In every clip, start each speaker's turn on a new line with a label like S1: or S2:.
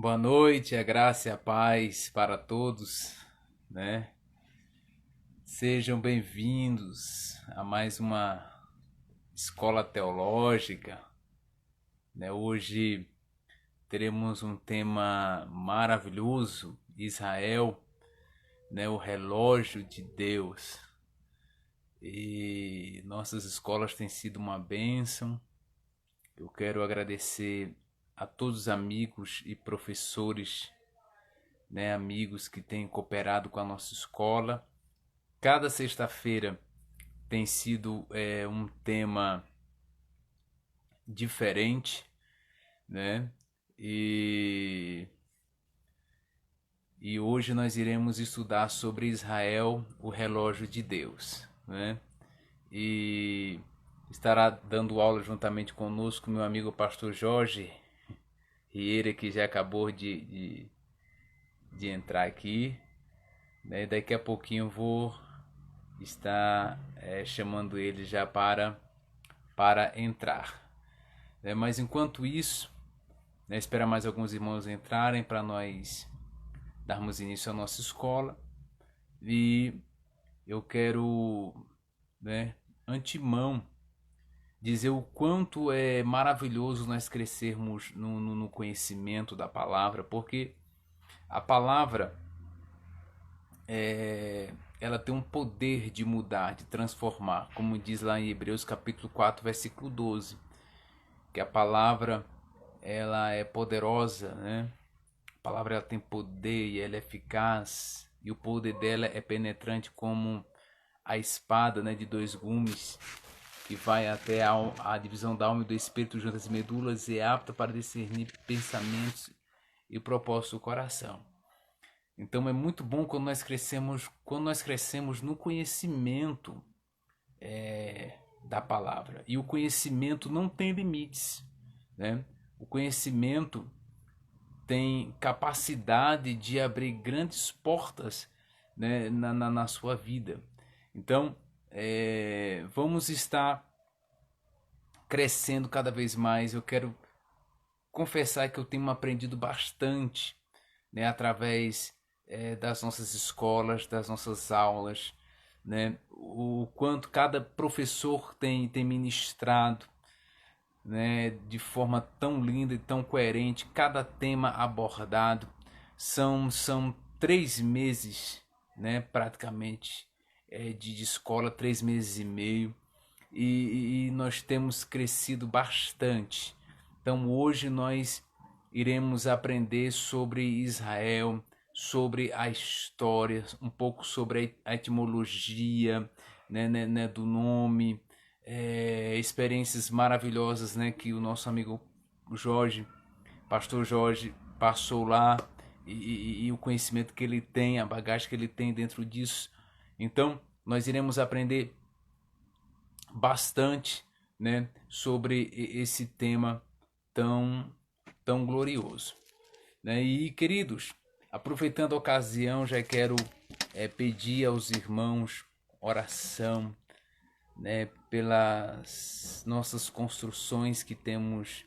S1: Boa noite, a graça e a paz para todos, né? Sejam bem-vindos a mais uma escola teológica, né? Hoje teremos um tema maravilhoso, Israel, né? O relógio de Deus. E nossas escolas têm sido uma bênção. Eu quero agradecer a todos os amigos e professores, né? Amigos que têm cooperado com a nossa escola. Cada sexta-feira tem sido um tema diferente, né? E, e hoje nós iremos estudar sobre Israel, o relógio de Deus, né? E estará dando aula juntamente conosco meu amigo pastor Jorge Rieira, que já acabou de entrar aqui, né? Daqui a pouquinho eu vou estar chamando ele já para entrar. Mas enquanto isso, né, esperar mais alguns irmãos entrarem para nós darmos início à nossa escola. E eu quero, né, antemão, dizer o quanto é maravilhoso nós crescermos no conhecimento da palavra, porque a palavra ela tem um poder de mudar, de transformar, como diz lá em Hebreus capítulo 4, versículo 12, que a palavra ela é poderosa, né? A palavra ela tem poder e ela é eficaz, e o poder dela é penetrante como a espada, né, de dois gumes, que vai até a divisão da alma e do espírito, junto às medulas, e é apta para discernir pensamentos e propósitos do coração. Então é muito bom quando nós crescemos no conhecimento da palavra. E o conhecimento não tem limites, né? O conhecimento tem capacidade de abrir grandes portas, né, na sua vida. Então, vamos estar crescendo cada vez mais. Eu quero confessar que eu tenho aprendido bastante, né, através das nossas escolas, das nossas aulas, né, o quanto cada professor tem ministrado, né, de forma tão linda e tão coerente, cada tema abordado. São 3 meses, né, praticamente, de escola, 3 meses e meio, e nós temos crescido bastante. Então hoje nós iremos aprender sobre Israel, sobre a história, um pouco sobre a etimologia, né, do nome, experiências maravilhosas, né, que o nosso amigo Jorge, pastor Jorge, passou lá, e o conhecimento que ele tem, a bagagem que ele tem dentro disso. Então nós iremos aprender bastante, né, sobre esse tema tão tão glorioso, né? E queridos, aproveitando a ocasião, já quero pedir aos irmãos oração, né, pelas nossas construções que temos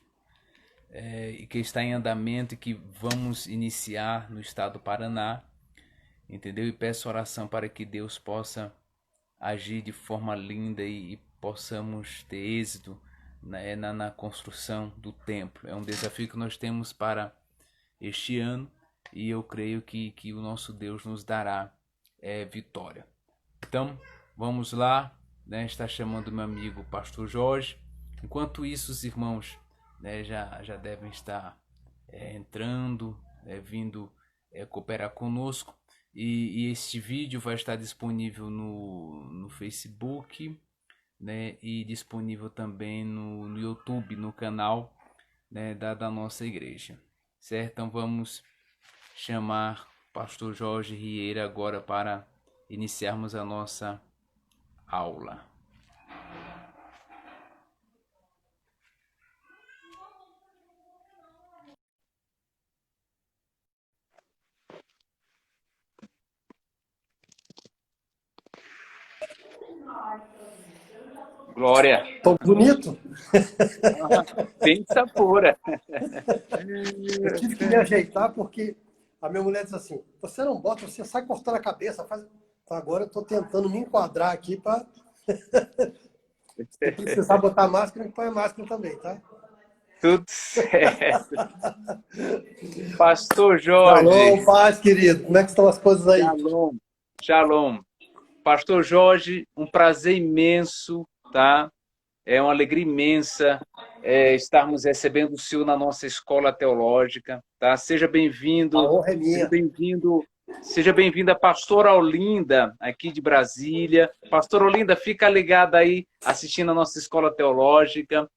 S1: e que está em andamento e que vamos iniciar no estado do Paraná, entendeu? E peço oração para que Deus possa agir de forma linda e possamos ter êxito, né, na construção do templo. É um desafio que nós temos para este ano, e eu creio que o nosso Deus nos dará vitória. Então, vamos lá, né? Está chamando meu amigo pastor Jorge. Enquanto isso, os irmãos, né, já devem estar entrando, vindo cooperar conosco. E este vídeo vai estar disponível no Facebook, né, e disponível também no YouTube, no canal, né, da nossa igreja. Certo? Então vamos chamar o pastor Jorge Rieira agora para iniciarmos a nossa aula. Glória.
S2: Tô bonito?
S1: Pensa pura.
S2: Eu tive que me ajeitar porque a minha mulher diz assim, você não bota, você sai cortando a cabeça. Então, agora eu estou tentando me enquadrar aqui para... Se precisar botar máscara, põe a máscara também, tá?
S1: Tudo certo. Pastor
S2: Shalom,
S1: Jorge.
S2: paz, querido. Como é que estão as coisas aí?
S1: Shalom. Shalom. Pastor Jorge, um prazer imenso, tá? É uma alegria imensa estarmos recebendo o senhor na nossa escola teológica, tá? Seja
S2: A
S1: bem-vindo,
S2: honra é
S1: seja
S2: minha.
S1: bem-vindo, seja bem-vinda a pastora Olinda, aqui de Brasília. Pastora Olinda, fica ligada aí, assistindo a nossa escola teológica.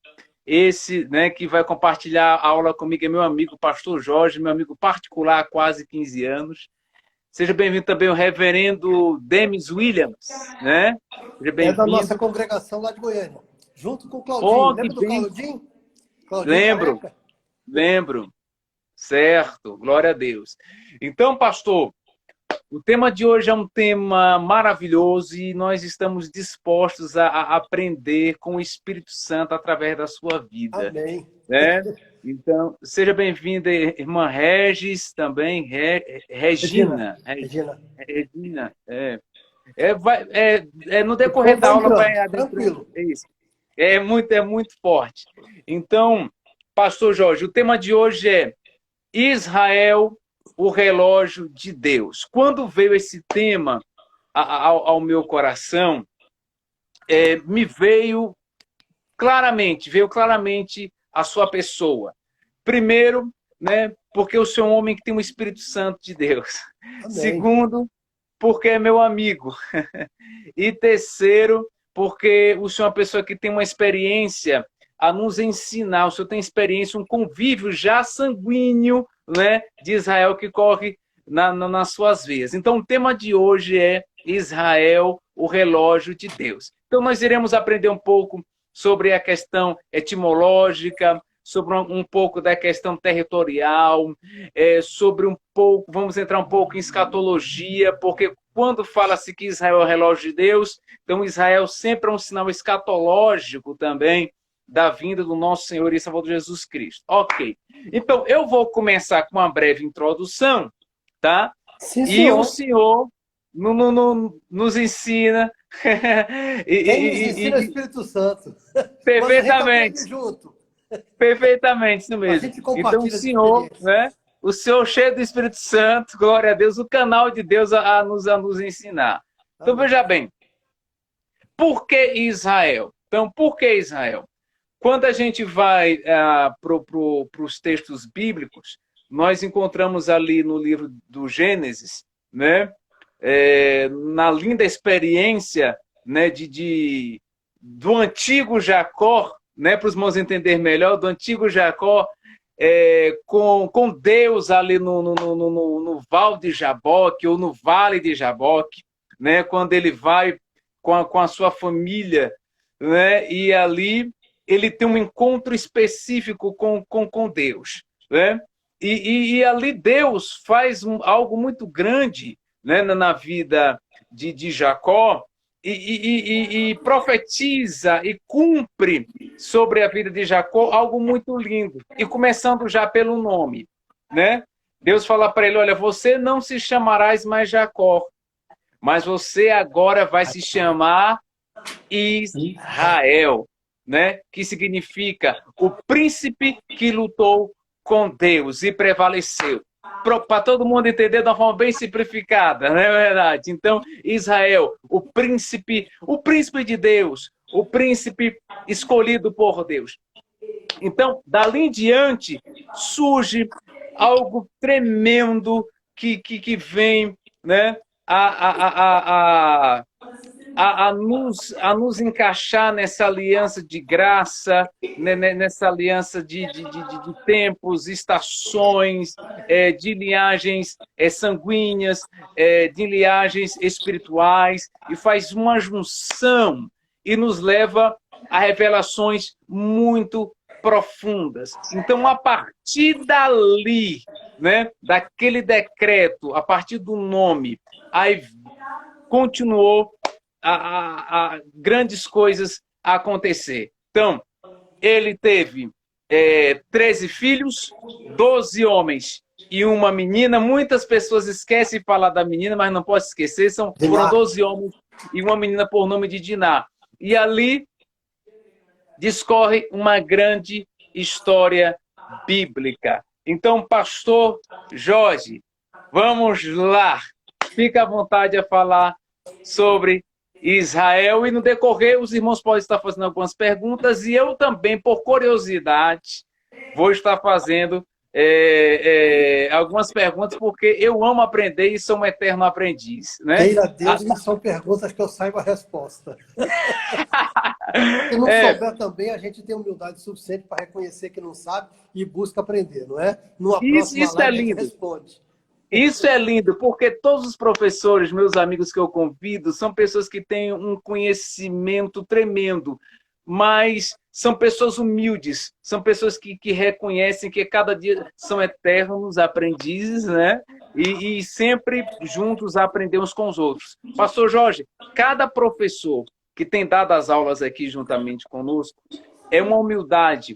S1: Esse, né, que vai compartilhar a aula comigo é meu amigo, pastor Jorge, meu amigo particular há quase 15 anos. Seja bem-vindo também o reverendo Demis Williams, né? Seja
S2: É da nossa
S1: bem-vindo.
S2: congregação lá de Goiânia. Junto com o Claudinho.
S1: Oh, que
S2: Lembra do
S1: bem!
S2: Claudinho? Claudinho
S1: Lembro,
S2: Careca?
S1: lembro. Certo, glória a Deus. Então, pastor, o tema de hoje é um tema maravilhoso e nós estamos dispostos a aprender com o Espírito Santo através da sua vida,
S2: Amém.
S1: né? Então, seja bem-vinda, irmã Regis, também,
S2: Regina.
S1: Regina.
S2: Regina.
S1: Regina, no
S2: Depois
S1: decorrer da
S2: vai
S1: aula
S2: entrando.
S1: vai adentrando.
S2: Tranquilo.
S1: É isso. É muito forte. Então, pastor Jorge, o tema de hoje é Israel, o relógio de Deus. Quando veio esse tema ao meu coração, me veio claramente a sua pessoa. Primeiro, né, porque eu sou um homem que tem o Espírito Santo de Deus.
S2: Amém.
S1: Segundo, porque é meu amigo. E terceiro, porque o senhor é uma pessoa que tem uma experiência a nos ensinar. O senhor tem experiência, um convívio já sanguíneo, né, de Israel que corre nas suas veias. Então, o tema de hoje é Israel, o relógio de Deus. Então, nós iremos aprender um pouco sobre a questão etimológica, sobre um pouco da questão territorial, sobre um pouco, vamos entrar um pouco em escatologia, porque quando fala-se que Israel é o relógio de Deus, então Israel sempre é um sinal escatológico também da vinda do nosso Senhor e Salvador Jesus Cristo. Ok. Então, eu vou começar com uma breve introdução, tá?
S2: Sim,
S1: E o
S2: senhor.
S1: Senhor nos ensina.
S2: Quem nos ensina é o Espírito Santo. Mas a gente aprende
S1: Perfeitamente.
S2: junto.
S1: Perfeitamente, isso
S2: A
S1: mesmo.
S2: gente
S1: Então, o
S2: compartilha as
S1: Senhor,
S2: experiências.
S1: né? O Senhor cheio do Espírito Santo, glória a Deus, o canal de Deus a nos ensinar. Então,
S2: Amém.
S1: veja bem, por que Israel? Então, por que Israel? Quando a gente vai para os textos bíblicos, nós encontramos ali no livro do Gênesis, né? Na linda experiência, né, do antigo Jacó, né, para os irmãos entenderem melhor, do antigo Jacó com Deus ali no Val de Jaboque ou no Vale de Jaboque, né, quando ele vai com a sua família, né, e ali ele tem um encontro específico com Deus, né? E ali Deus faz algo muito grande, né, na vida de Jacó e profetiza e cumpre sobre a vida de Jacó algo muito lindo. E começando já pelo nome, né? Deus fala para ele, olha, você não se chamarás mais Jacó, mas você agora vai se chamar Israel, né? Que significa o príncipe que lutou com Deus e prevaleceu. Para todo mundo entender de uma forma bem simplificada, não é verdade? Então, Israel, o príncipe de Deus, o príncipe escolhido por Deus. Então, dali em diante, surge algo tremendo que vem, né, a nos encaixar nessa aliança de graça, né, nessa aliança de tempos, estações, de linhagens sanguíneas, de linhagens espirituais, e faz uma junção e nos leva a revelações muito profundas. Então, a partir dali, né, daquele decreto, a partir do nome, aí continuou a grandes coisas acontecer. Então, ele teve 13 filhos, 12 homens e uma menina. Muitas pessoas esquecem de falar da menina, mas não posso esquecer, foram 12 homens e uma menina por nome de Diná. E ali discorre uma grande história bíblica. Então, pastor Jorge, vamos lá. Fica à vontade a falar sobre Israel, e no decorrer os irmãos podem estar fazendo algumas perguntas e eu também, por curiosidade, vou estar fazendo algumas perguntas, porque eu amo aprender e sou um eterno aprendiz, né?
S2: Queira Deus que são perguntas que eu saiba a resposta. Se não souber também, a gente tem humildade suficiente para reconhecer que não sabe e busca aprender, não é? Numa próxima
S1: Isso
S2: live
S1: é lindo.
S2: a gente responde.
S1: Isso é lindo, porque todos os professores, meus amigos que eu convido, são pessoas que têm um conhecimento tremendo, mas são pessoas humildes, são pessoas que reconhecem que cada dia são eternos aprendizes, né? E sempre juntos aprender uns com os outros. Pastor Jorge, cada professor que tem dado as aulas aqui juntamente conosco é uma humildade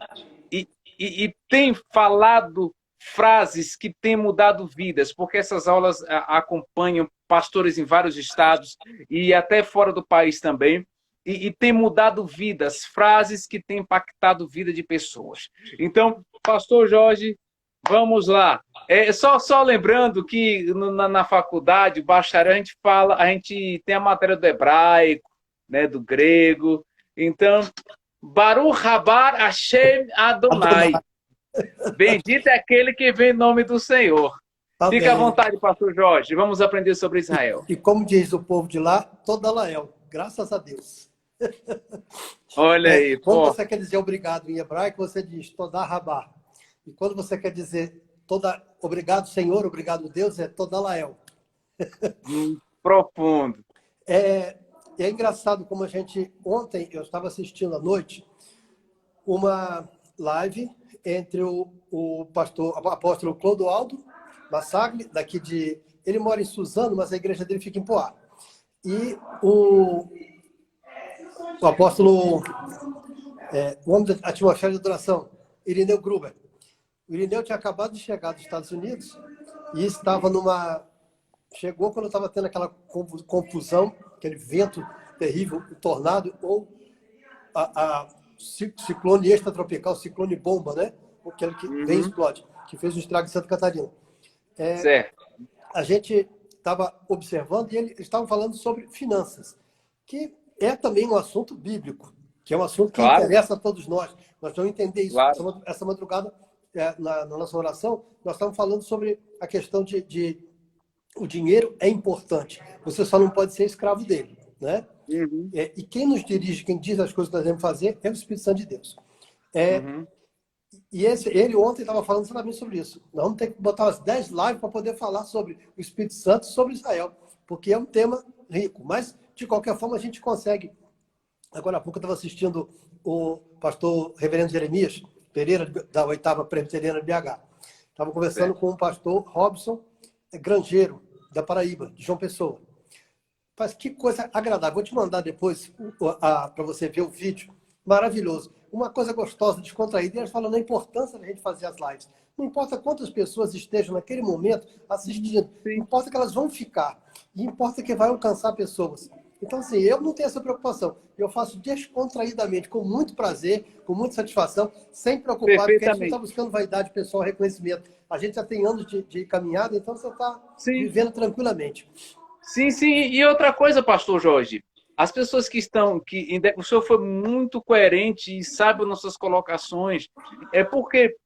S1: e tem falado frases que têm mudado vidas, porque essas aulas acompanham pastores em vários estados e até fora do país também, e tem mudado vidas, frases que têm impactado a vida de pessoas. Então, pastor Jorge, vamos lá. Só lembrando que na faculdade, bacharel, a gente tem a matéria do hebraico, né, do grego. Então, Baruch Rabar Hashem Adonai. Bendito é aquele que vem em nome do Senhor.
S2: Tá
S1: Fica à
S2: bem.
S1: vontade, pastor Jorge. Vamos aprender sobre Israel.
S2: E como diz o povo de lá, toda Lael. Graças a Deus.
S1: Olha aí.
S2: Quando você quer dizer obrigado em hebraico, você diz toda rabá. E quando você quer dizer obrigado, Senhor, obrigado, Deus, é toda Lael.
S1: Profundo.
S2: É engraçado como ontem eu estava assistindo à noite uma live entre o pastor, o apóstolo Clodoaldo Massagli, ele mora em Suzano, mas a igreja dele fica em Poá. E o apóstolo, o homem da atmosfera de adoração, Irineu Gruber. O Irineu tinha acabado de chegar dos Estados Unidos e estava chegou quando estava tendo aquela confusão, aquele vento terrível, o tornado, ou ciclone extratropical, ciclone bomba, né? Aquele que vem e explode, que fez um estrago em Santa Catarina.
S1: Certo.
S2: A gente estava observando e eles estavam falando sobre finanças, que é também um assunto bíblico, que é um assunto que interessa a todos nós. Nós vamos entender isso. Claro. Essa madrugada, na nossa oração, nós estamos falando sobre a questão de o dinheiro é importante. Você só não pode ser escravo dele, né?
S1: Uhum.
S2: E quem nos dirige, quem diz as coisas que nós devemos fazer, é o Espírito Santo de Deus. E ele ontem estava falando exatamente sobre isso. Nós vamos ter que botar umas 10 lives para poder falar sobre o Espírito Santo, sobre Israel, porque é um tema rico. Mas, de qualquer forma, a gente consegue. Agora há pouco eu estava assistindo o pastor reverendo Jeremias Pereira, da 8ª Presbiteriana de BH. Estava conversando com o pastor Robson Grangeiro, da Paraíba, de João Pessoa. Mas que coisa agradável. Vou te mandar depois para você ver o vídeo. Maravilhoso. Uma coisa gostosa, descontraída. E eles falando da importância da gente fazer as lives. Não importa quantas pessoas estejam naquele momento assistindo. Não importa que elas vão ficar. E importa que vai alcançar pessoas. Então, assim, eu não tenho essa preocupação. Eu faço descontraídamente, com muito prazer, com muita satisfação, sem preocupar, porque a gente não está buscando vaidade pessoal, reconhecimento. A gente já tem anos de caminhada, então você está vivendo tranquilamente.
S1: Sim, sim. E outra coisa, pastor Jorge, as pessoas o senhor foi muito coerente e sabe nossas colocações, é porque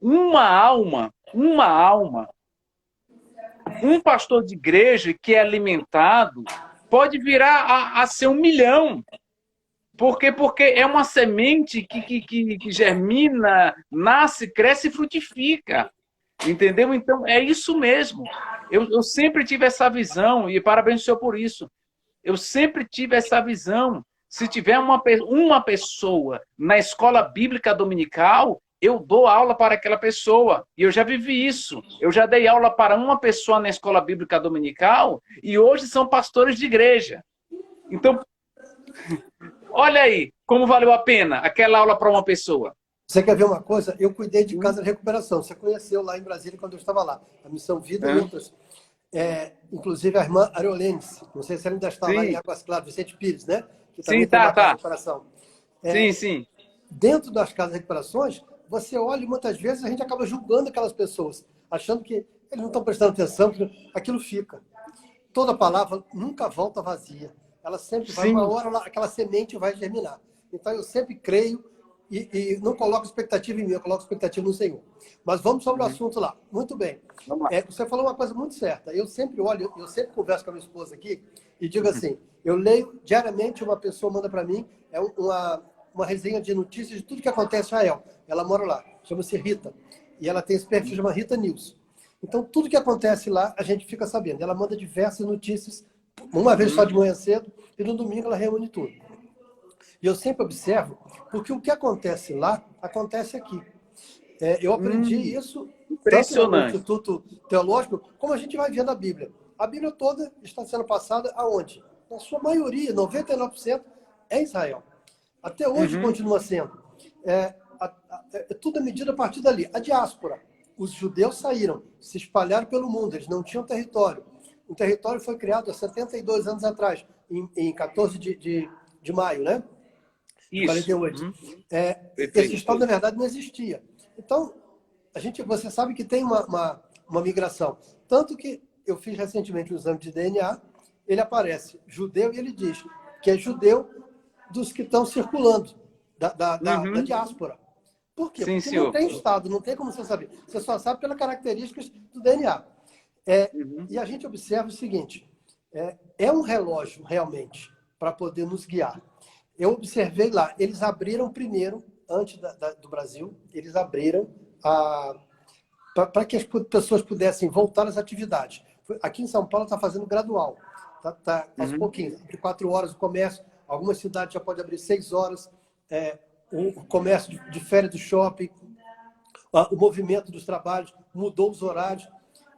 S1: uma alma, um pastor de igreja que é alimentado pode virar a ser 1 milhão. Porque é uma semente que germina, nasce, cresce e frutifica. Entendeu? Então, é isso mesmo. Eu sempre tive essa visão, e parabéns ao senhor por isso. Eu sempre tive essa visão. Se tiver uma pessoa na escola bíblica dominical, eu dou aula para aquela pessoa. E eu já vivi isso. Eu já dei aula para uma pessoa na escola bíblica dominical, e hoje são pastores de igreja. Então, Olha aí, como valeu a pena aquela aula para uma pessoa.
S2: Você quer ver uma coisa? Eu cuidei de casa de recuperação. Você conheceu lá em Brasília quando eu estava lá. A Missão Vida e outras. Inclusive a irmã Areolentes. Não sei se ela ainda está lá em
S1: Sim,
S2: Águas Claras, Vicente Pires, né? Que
S1: sim,
S2: também tem uma casa de
S1: tá.
S2: recuperação.
S1: Sim, sim.
S2: Dentro das casas de recuperações, você olha e muitas vezes a gente acaba julgando aquelas pessoas, achando que eles não estão prestando atenção, que aquilo fica. Toda palavra nunca volta vazia. Ela sempre vai, uma
S1: Sim.
S2: hora aquela semente vai germinar. Então eu sempre creio e não coloco expectativa em mim, eu coloco expectativa no Senhor. Mas vamos sobre o assunto lá. Muito bem.
S1: Vamos lá.
S2: Você falou uma coisa muito certa. Eu sempre olho, eu sempre converso com a minha esposa aqui e digo assim, eu leio diariamente, uma pessoa manda para mim, uma resenha de notícias de tudo que acontece em Israel. Ela mora lá, chama-se Rita. E ela tem esse perfil, chama Rita News. Então, tudo que acontece lá, a gente fica sabendo. Ela manda diversas notícias, uma vez só de manhã cedo, e no domingo ela reúne tudo. E eu sempre observo, porque o que acontece lá, acontece aqui. Eu aprendi isso tanto no
S1: Impressionante.
S2: Instituto Teológico, como a gente vai vendo a Bíblia. A Bíblia toda está sendo passada aonde? Na sua maioria, 99%, é Israel. Até hoje continua sendo. Tudo é medido a partir dali. A diáspora. Os judeus saíram, se espalharam pelo mundo, eles não tinham território. O território foi criado há 72 anos atrás, em 14 de maio, né? De
S1: Isso.
S2: 48. Esse Estado, na verdade, não existia. Então, você sabe que tem uma migração. Tanto que eu fiz recentemente um exame de DNA, ele aparece judeu e ele diz que é judeu dos que estão circulando, da diáspora. Por quê?
S1: Sim,
S2: Porque
S1: senhor.
S2: não tem Estado, não tem como você saber. Você só sabe pelas características do DNA. E a gente observa o seguinte, é um relógio, realmente, para poder nos guiar. Eu observei lá, eles abriram primeiro, antes do Brasil, eles abriram para que as pessoas pudessem voltar às atividades. Aqui em São Paulo está fazendo gradual, tá aos pouquinhos, abre 4 horas o comércio, algumas cidades já podem abrir 6 horas, o comércio de férias do shopping, o movimento dos trabalhos, mudou os horários.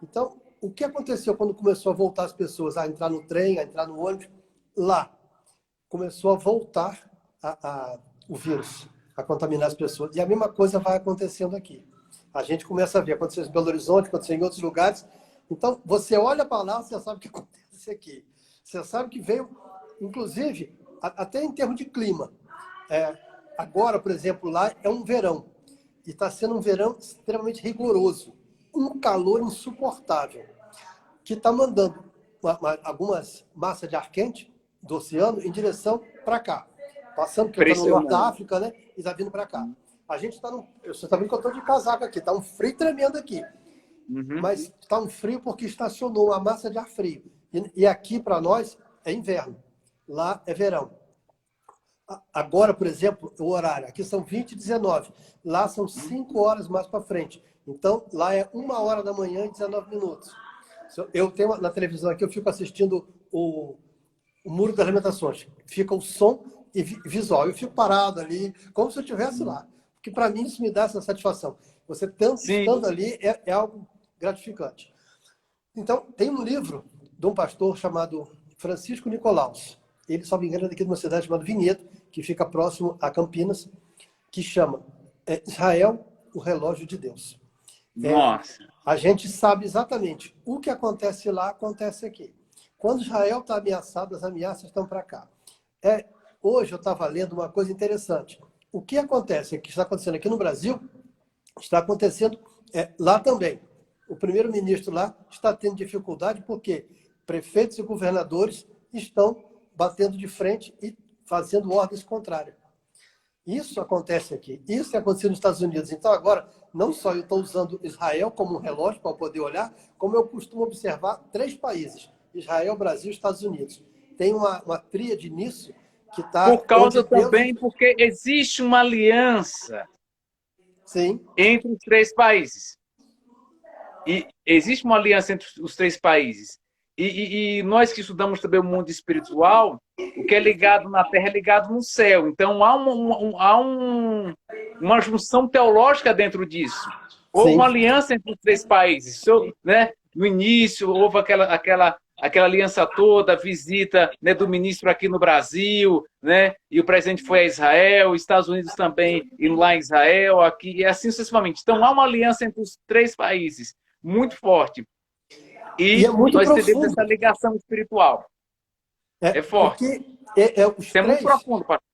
S2: Então, o que aconteceu quando começou a voltar as pessoas a entrar no trem, a entrar no ônibus? Lá, começou a voltar o vírus, a contaminar as pessoas. E a mesma coisa vai acontecendo aqui. A gente começa a ver, aconteceu em Belo Horizonte, aconteceu em outros lugares. Então, você olha para lá, você sabe o que acontece aqui. Você sabe que veio, inclusive, até em termos de clima. Agora, por exemplo, lá é um verão. E está sendo um verão extremamente rigoroso. Um calor insuportável. Que está mandando algumas massas de ar quente do oceano em direção para cá. Passando, porque eu estou no norte da África, né? E está vindo para cá. A gente está você está vendo que eu estou de casaco aqui. Está um frio tremendo aqui. Mas está um frio porque estacionou uma massa de ar frio. E aqui, para nós, é inverno. Lá é verão. Agora, por exemplo, o horário. Aqui são 20h19. Lá são 5 horas mais para frente. Então, lá é 1h da manhã e 19 minutos. Eu tenho na televisão aqui, eu fico assistindo o Muro das Lamentações. Fica o som e visual. Eu fico parado ali, como se eu estivesse lá. Porque, para mim, isso me dá essa satisfação. Você estando ali é algo gratificante. Então, tem um livro de um pastor chamado Francisco Nicolaus. Ele, só me engano, é daqui de uma cidade chamada Vinhedo, que fica próximo a Campinas, que chama Israel, o relógio de Deus.
S1: Nossa!
S2: A gente sabe exatamente o que acontece lá, acontece aqui. Quando Israel está ameaçado, as ameaças estão para cá. Hoje eu estava lendo uma coisa interessante. O que acontece, que está acontecendo aqui no Brasil, está acontecendo lá também. O primeiro-ministro lá está tendo dificuldade porque prefeitos e governadores estão batendo de frente e fazendo ordens contrárias. Isso acontece aqui. Isso aconteceu nos Estados Unidos. Então, agora, não só eu estou usando Israel como um relógio para poder olhar, como eu costumo observar 3 países. Israel, Brasil e Estados Unidos. Tem uma tríade nisso que está...
S1: Por causa também, porque existe uma aliança entre os 3 países. E existe uma aliança entre os 3 países. E nós que estudamos também o mundo espiritual, o que é ligado na terra é ligado no céu. Então, há uma junção teológica dentro disso. Houve uma aliança entre os 3 países. Né? No início, houve aquela aquela aliança toda, a visita, né, do ministro aqui no Brasil, né, e o presidente foi a Israel, os Estados Unidos também indo lá em Israel, aqui, e assim sucessivamente. Então, há uma aliança entre os três países muito forte.
S2: E é
S1: E
S2: muito
S1: nós temos
S2: profundo.
S1: essa ligação espiritual. É forte.
S2: Porque
S1: Isso é muito profundo, pastor.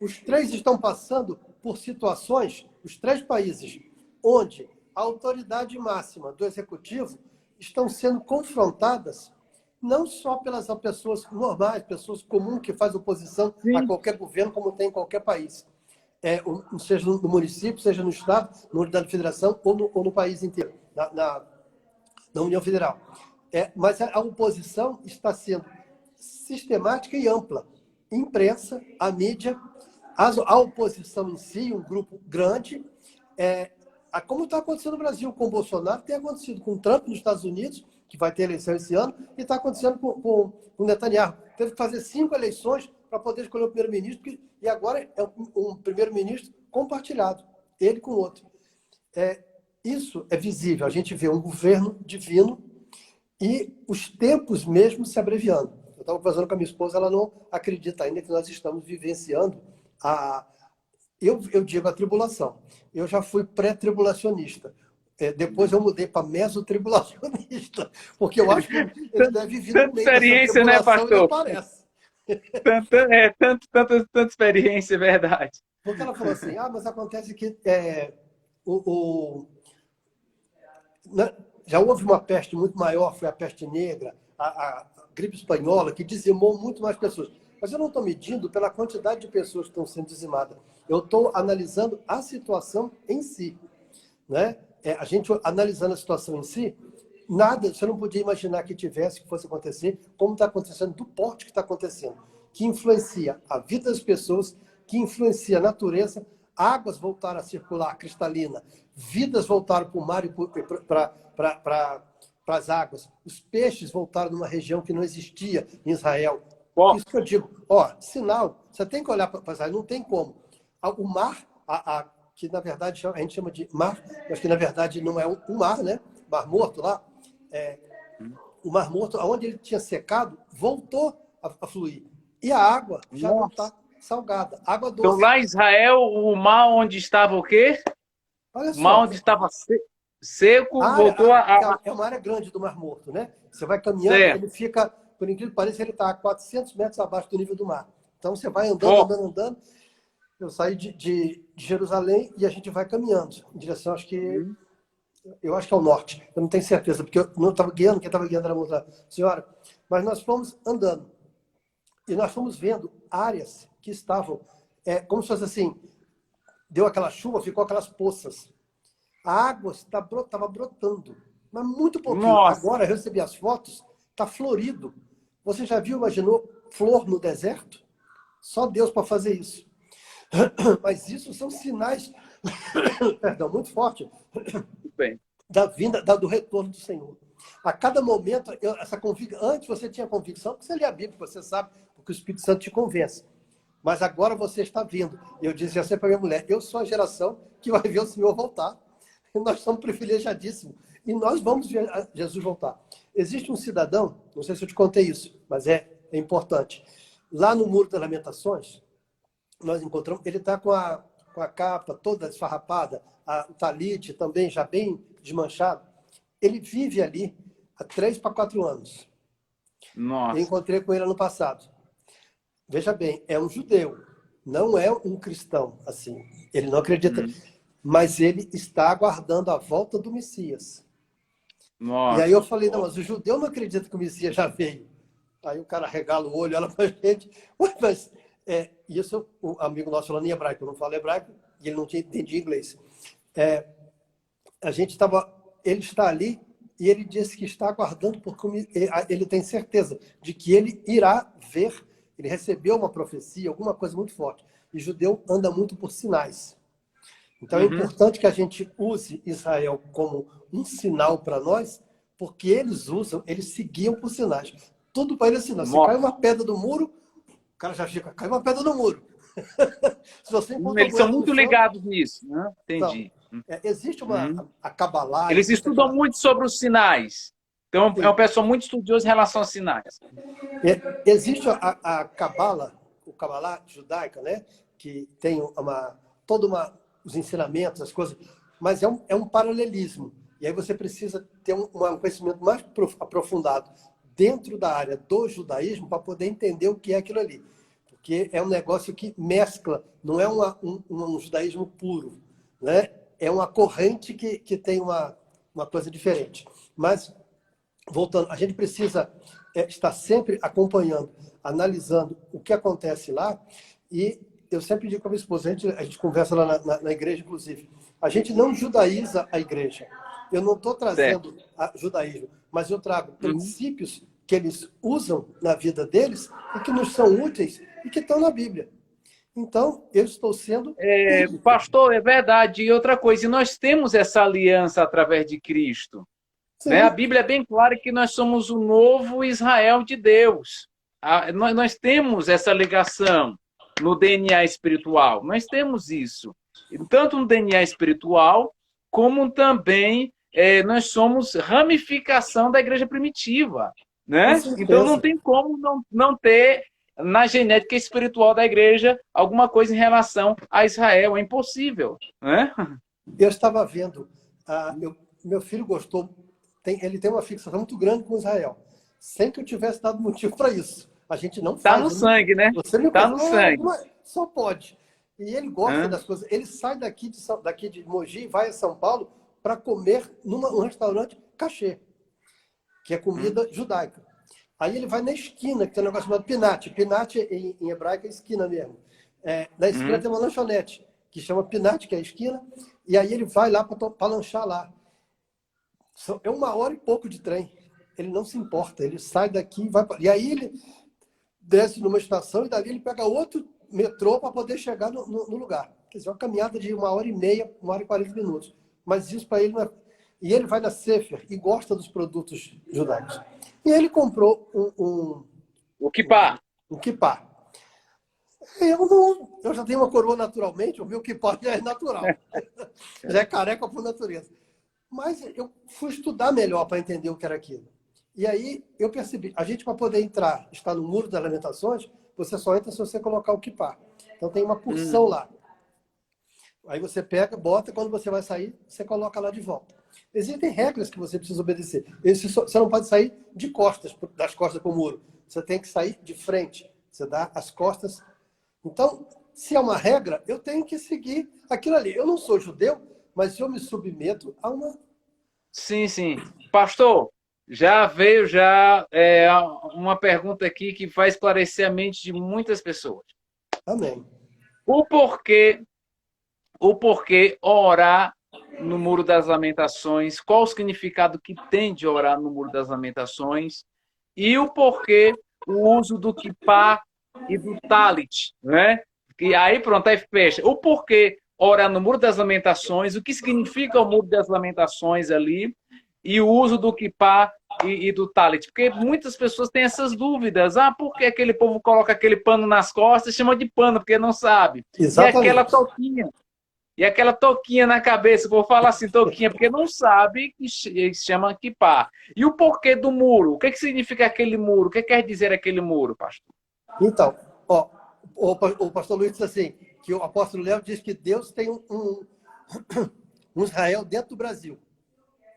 S2: os três estão passando por situações, os três países, onde a autoridade máxima do executivo estão sendo confrontadas não só pelas pessoas normais, pessoas comuns que fazem oposição a
S1: Sim.
S2: qualquer governo, como tem em qualquer país. Seja no município, seja no estado, na unidade de federação ou no país inteiro, na União Federal. Mas a oposição está sendo sistemática e ampla. Imprensa, a mídia, a oposição em si, um grupo grande, como está acontecendo no Brasil com o Bolsonaro, tem acontecido com o Trump nos Estados Unidos, que vai ter eleição esse ano, e está acontecendo com o Netanyahu. Teve que fazer 5 eleições para poder escolher o primeiro-ministro, e agora é um primeiro-ministro compartilhado, ele com o outro. Isso é visível, a gente vê um governo divino e os tempos mesmo se abreviando. Eu estava conversando com a minha esposa, ela não acredita ainda que nós estamos vivenciando eu digo a tribulação. Eu já fui pré-tribulacionista. Depois eu mudei para mesotribulacionista, porque eu acho que ele deve vir no meio
S1: experiência, né, pastor?
S2: Ele aparece.
S1: Tanta experiência, é verdade.
S2: Porque ela falou assim, mas acontece que já houve uma peste muito maior, foi a peste negra, a gripe espanhola, que dizimou muito mais pessoas. Mas eu não estou medindo pela quantidade de pessoas que estão sendo dizimadas. Eu estou analisando a situação em si. Né? A gente analisando a situação em si, nada, você não podia imaginar que fosse acontecer, como está acontecendo, do porte que está acontecendo, que influencia a vida das pessoas, que influencia a natureza, águas voltaram a circular, cristalina, vidas voltaram para o mar e para as águas, os peixes voltaram numa região que não existia em Israel. Isso que eu digo, sinal, você tem que olhar para Israel, não tem como. O mar, que na verdade a gente chama de mar, mas que na verdade não é um mar, né? Mar Morto lá, o Mar Morto, onde ele tinha secado, voltou a fluir. E a água já não está salgada, água doce.
S1: Então lá em Israel, o mar onde estava o quê?
S2: Olha só,
S1: o mar onde estava seco, voltou a...
S2: É uma área grande do Mar Morto, né? Você vai caminhando, ele fica, por incrível que pareça, ele está a 400 metros abaixo do nível do mar. Então você vai andando. Eu saí de Jerusalém e a gente vai caminhando em direção, eu acho que é o norte. Eu não tenho certeza, porque eu não estava guiando, quem estava guiando era outra senhora. Mas nós fomos andando e nós fomos vendo áreas que estavam, como se fosse assim, deu aquela chuva, ficou aquelas poças. A água estava brotando, mas muito pouquinho.
S1: Nossa.
S2: Agora eu recebi as fotos, está florido. Você já imaginou flor no deserto? Só Deus para fazer isso. Mas isso são sinais, perdão, muito fortes da vinda, do retorno do Senhor. A cada momento, antes você tinha convicção, porque você lê a Bíblia, você sabe, porque o Espírito Santo te convence. Mas agora você está vindo. Eu dizia sempre para minha mulher, eu sou a geração que vai ver o Senhor voltar. E nós somos privilegiadíssimos. E nós vamos ver Jesus voltar. Existe um cidadão, não sei se eu te contei isso, mas é importante. Lá no Muro das Lamentações, nós encontramos, ele está com a capa toda esfarrapada, o talite também já bem desmanchado. Ele vive ali há 3 para 4 anos.
S1: Nossa.
S2: Eu encontrei com ele ano passado. Veja bem, é um judeu, não é um cristão, assim. Ele não acredita, mas ele está aguardando a volta do Messias.
S1: Nossa.
S2: E aí eu falei, não, mas o judeu não acredita que o Messias já veio. Aí o cara regala o olho, olha para a gente, mas... isso o amigo nosso falando em hebraico, eu não falo hebraico e ele não entendia inglês. Ele está ali e ele disse que está aguardando porque ele tem certeza de que ele irá ver, ele recebeu uma profecia, alguma coisa muito forte. E judeu anda muito por sinais. Então é importante que a gente use Israel como um sinal para nós, porque eles seguiam por sinais. Tudo para eles é sinal. Se cai uma pedra do muro, o cara já fica, caiu uma pedra no muro. Se você
S1: Eles são muito ligados nisso, né? Entendi.
S2: Então, existe a Kabbalah...
S1: Eles estudam muito sobre os sinais. Então, é uma pessoa muito estudiosa em relação a sinais.
S2: Existe a Cabala, o Cabalá judaica, né? Que tem os ensinamentos, as coisas, mas é um paralelismo. E aí você precisa ter um conhecimento mais aprofundado dentro da área do judaísmo para poder entender o que é aquilo ali. Porque é um negócio que mescla, não é um judaísmo puro, né? É uma corrente que tem uma coisa diferente. Mas, voltando, a gente precisa estar sempre acompanhando, analisando o que acontece lá. E eu sempre digo com a minha esposa, a gente conversa lá na igreja, inclusive, a gente não judaiza a igreja. Eu não estou trazendo judaísmo, mas eu trago princípios que eles usam na vida deles e que nos são úteis e que estão na Bíblia. Então, eu estou sendo...
S1: Pastor, é verdade. E outra coisa, nós temos essa aliança através de Cristo. Né? A Bíblia é bem clara que nós somos o novo Israel de Deus. Nós temos essa ligação no DNA espiritual. Nós temos isso. Tanto no DNA espiritual, como também nós somos ramificação da igreja primitiva. Né? Então não tem como não ter na genética espiritual da igreja alguma coisa em relação a Israel. É impossível. Né?
S2: Eu estava vendo, meu filho gostou, ele tem uma fixação muito grande com Israel, sem que eu tivesse dado motivo para isso. A gente não faz.
S1: Está no sangue, né? Está no sangue.
S2: Só pode. E ele gosta das coisas. Ele sai daqui de Mogi e vai a São Paulo para comer num restaurante cachê, que é comida judaica. Aí ele vai na esquina, que tem um negócio chamado pinate. Pinate em hebraico é esquina mesmo. Na esquina tem uma lanchonete, que chama pinate, que é a esquina, e aí ele vai lá para lanchar lá. É 1 hora e pouco de trem. Ele não se importa, ele sai daqui e vai para... E aí ele desce numa estação e dali ele pega outro metrô para poder chegar no lugar. Quer dizer, uma caminhada de 1h30, 1h40 minutos. Mas isso para ele não é... E ele vai na Sefer e gosta dos produtos judaicos. E ele comprou
S1: o kippah.
S2: Um kippah. Eu já tenho uma coroa naturalmente, o meu kippah já é natural. Já é careca por natureza. Mas eu fui estudar melhor para entender o que era aquilo. E aí eu percebi, a gente para poder estar no Muro das Lamentações, você só entra se você colocar o kippah. Então tem uma porção lá. Aí você pega, bota, quando você vai sair, você coloca lá de volta. Existem regras que você precisa obedecer. Você não pode sair de costas, das costas para o muro. Você tem que sair de frente. Você dá as costas. Então, se é uma regra, eu tenho que seguir aquilo ali. Eu não sou judeu, mas eu me submeto a uma...
S1: Sim, sim. Pastor, já veio uma pergunta aqui que vai esclarecer a mente de muitas pessoas.
S2: Amém.
S1: O porquê orar no Muro das Lamentações? Qual o significado que tem de orar no Muro das Lamentações? E o porquê o uso do kippah e do talit, né? E aí, pronto, aí fecha. O porquê orar no Muro das Lamentações, o que significa o Muro das Lamentações ali, e o uso do kippah e do talit. Porque muitas pessoas têm essas dúvidas. Por que aquele povo coloca aquele pano nas costas e chama de pano, porque não sabe.
S2: Exatamente.
S1: E aquela touquinha na cabeça, vou falar assim, touquinha, porque não sabe que chama kippah. E o porquê do muro? O que significa aquele muro? O que quer dizer aquele muro, pastor?
S2: Então, o pastor Luiz disse assim, que o apóstolo Léo diz que Deus tem um Israel dentro do Brasil.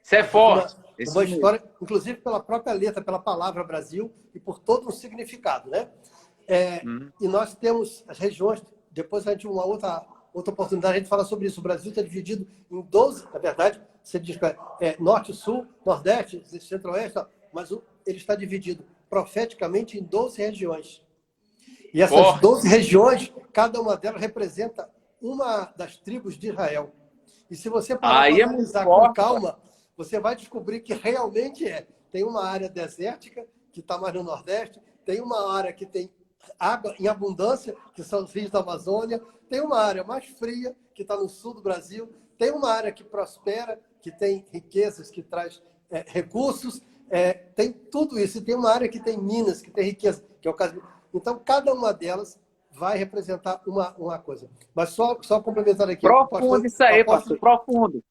S1: Isso é forte.
S2: Uma história, inclusive pela própria letra, pela palavra Brasil e por todo um significado, né? E nós temos as regiões, depois a gente, uma outra oportunidade, a gente fala sobre isso. O Brasil está dividido em 12, na verdade, você diz norte, sul, nordeste, centro-oeste, mas ele está dividido profeticamente em 12 regiões. E essas 12 regiões, cada uma delas representa uma das tribos de Israel. E se você parar para analisar com calma, você vai descobrir que realmente Tem uma área desértica, que está mais no Nordeste, tem uma área que tem água em abundância, que são os rios da Amazônia, tem uma área mais fria, que está no sul do Brasil, tem uma área que prospera, que tem riquezas, que traz recursos, tem tudo isso. E tem uma área que tem minas, que tem riqueza, que é o caso. Então, cada uma delas vai representar uma coisa. Mas só complementar aqui.
S1: Profundo isso aí, pastor, profundo.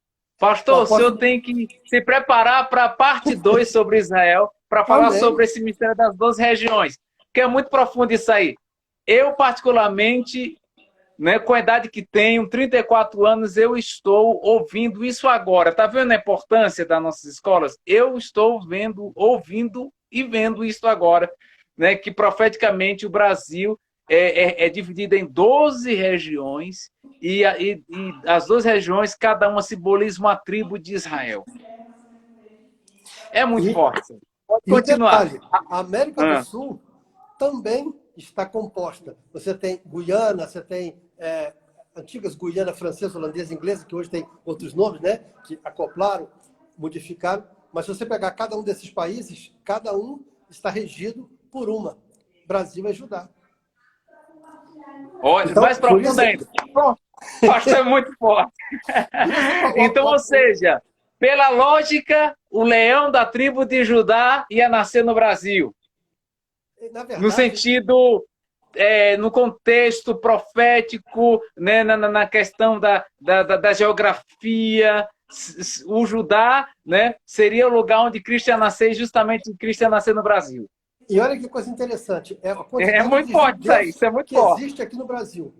S3: Pastor, o senhor tem que se preparar para a parte 2 sobre Israel, para falar sobre esse mistério das 12 regiões, que é muito profundo isso aí. Eu, particularmente, né, com a idade que tenho, 34 anos, eu estou ouvindo isso agora. Está vendo a importância das nossas escolas? Eu estou ouvindo e vendo isso agora, né, que profeticamente o Brasil é dividido em 12 regiões e as 12 regiões, cada uma simboliza uma tribo de Israel. É muito forte. Pode continuar.
S2: E o detalhe, a América do Sul também está composta. Você tem Guiana, você tem antigas Guiana francesa, holandesa, inglesa, que hoje tem outros nomes, né? Que acoplaram, modificaram. Mas se você pegar cada um desses países, cada um está regido por uma. Brasil é Judá.
S3: Olha, então, mais profundo ainda. Pastor, é muito forte. Então, ou seja, pela lógica, o leão da tribo de Judá ia nascer no Brasil. Na verdade, no sentido, no contexto profético, né, na questão da geografia, o Judá, né, seria o lugar onde Cristo ia nascer, e justamente Cristo ia nascer no Brasil.
S2: E olha que coisa interessante.
S3: É muito forte isso aí, isso é muito forte.
S2: Existe aqui no Brasil.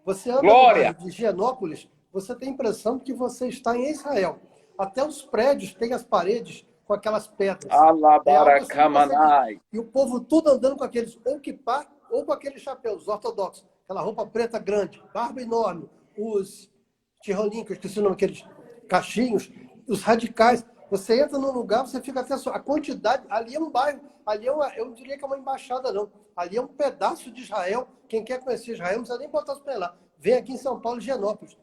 S2: Você anda no bairro de Higienópolis, você tem a impressão de que você está em Israel. Até os prédios têm as paredes com aquelas pedras.
S3: Alabaracamanai.
S2: E o povo tudo andando com aqueles ou kippá ou com aqueles chapéus ortodoxos. Aquela roupa preta grande, barba enorme, os tirolinhos, que eu esqueci o nome, aqueles cachinhos, os radicais. Você entra num lugar, você fica até a quantidade. Ali é um bairro, ali eu não diria que é uma embaixada, não. Ali é um pedaço de Israel. Quem quer conhecer Israel não precisa nem botar os pés lá. Vem aqui em São Paulo, Higienópolis.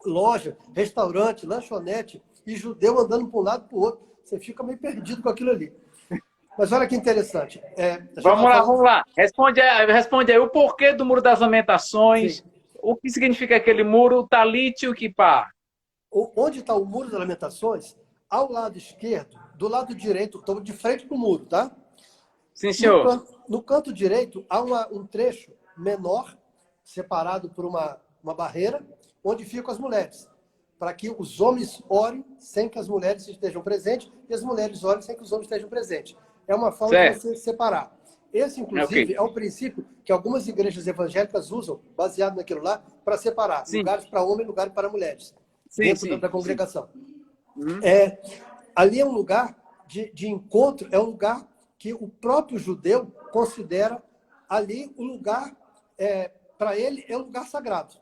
S2: Loja, restaurante, lanchonete e judeu andando para um lado e para o outro. Você fica meio perdido com aquilo ali. Mas olha que interessante.
S3: Vamos lá. Responde aí o porquê do Muro das Lamentações. Sim. O que significa aquele muro, o talit e o kippá?
S2: Onde está o Muro das Lamentações? Ao lado esquerdo, do lado direito, estou de frente para o muro, tá?
S3: Sim, senhor.
S2: No canto direito, há um trecho menor, separado por uma barreira, onde ficam as mulheres, para que os homens orem sem que as mulheres estejam presentes e as mulheres orem sem que os homens estejam presentes. É uma forma de você separar. Esse, inclusive, é o princípio que algumas igrejas evangélicas usam, baseado naquilo lá, para separar lugares para homens e lugares para mulheres, dentro da congregação. Ali é um lugar de encontro, é um lugar que o próprio judeu considera ali um lugar, para ele, é um lugar sagrado.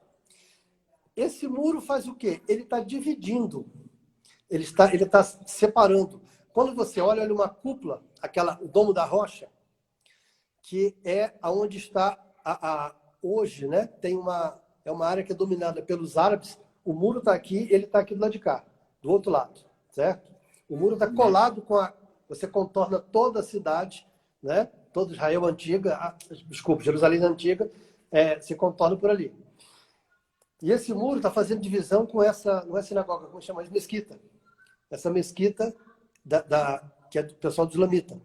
S2: Esse muro faz o quê? Ele está dividindo, ele está separando. Quando você olha uma cúpula, o Domo da Rocha, que é onde está hoje, né? É uma área que é dominada pelos árabes. O muro está aqui, ele está aqui do lado de cá, do outro lado, certo? O muro está colado você contorna toda a cidade, né? Toda Israel antiga, Jerusalém antiga, se contorna por ali. E esse muro está fazendo divisão com não é sinagoga, como chama de mesquita. Essa mesquita que é do pessoal do islamita.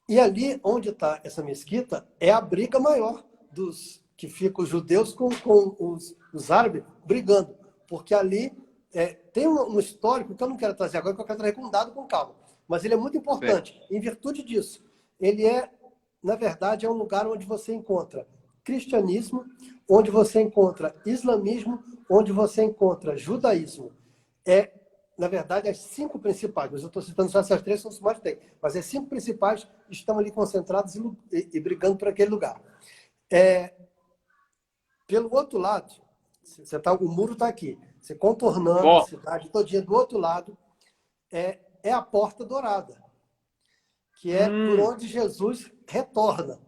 S2: E ali onde está essa mesquita é a briga maior que ficam os judeus com os árabes brigando. Porque ali tem um histórico que eu não quero trazer agora, que eu quero trazer com um dado com calma. Mas ele é muito importante. Em virtude disso, ele na verdade, é um lugar onde você encontra cristianismo, onde você encontra islamismo, onde você encontra judaísmo. Na verdade, as 5 principais, mas eu estou citando só essas 3, são os mais tem. Mas as 5 principais estão ali concentradas e brigando por aquele lugar. Pelo outro lado, o muro está aqui. Você contornando a cidade todinha do outro lado, é a Porta Dourada, que é por onde Jesus retorna.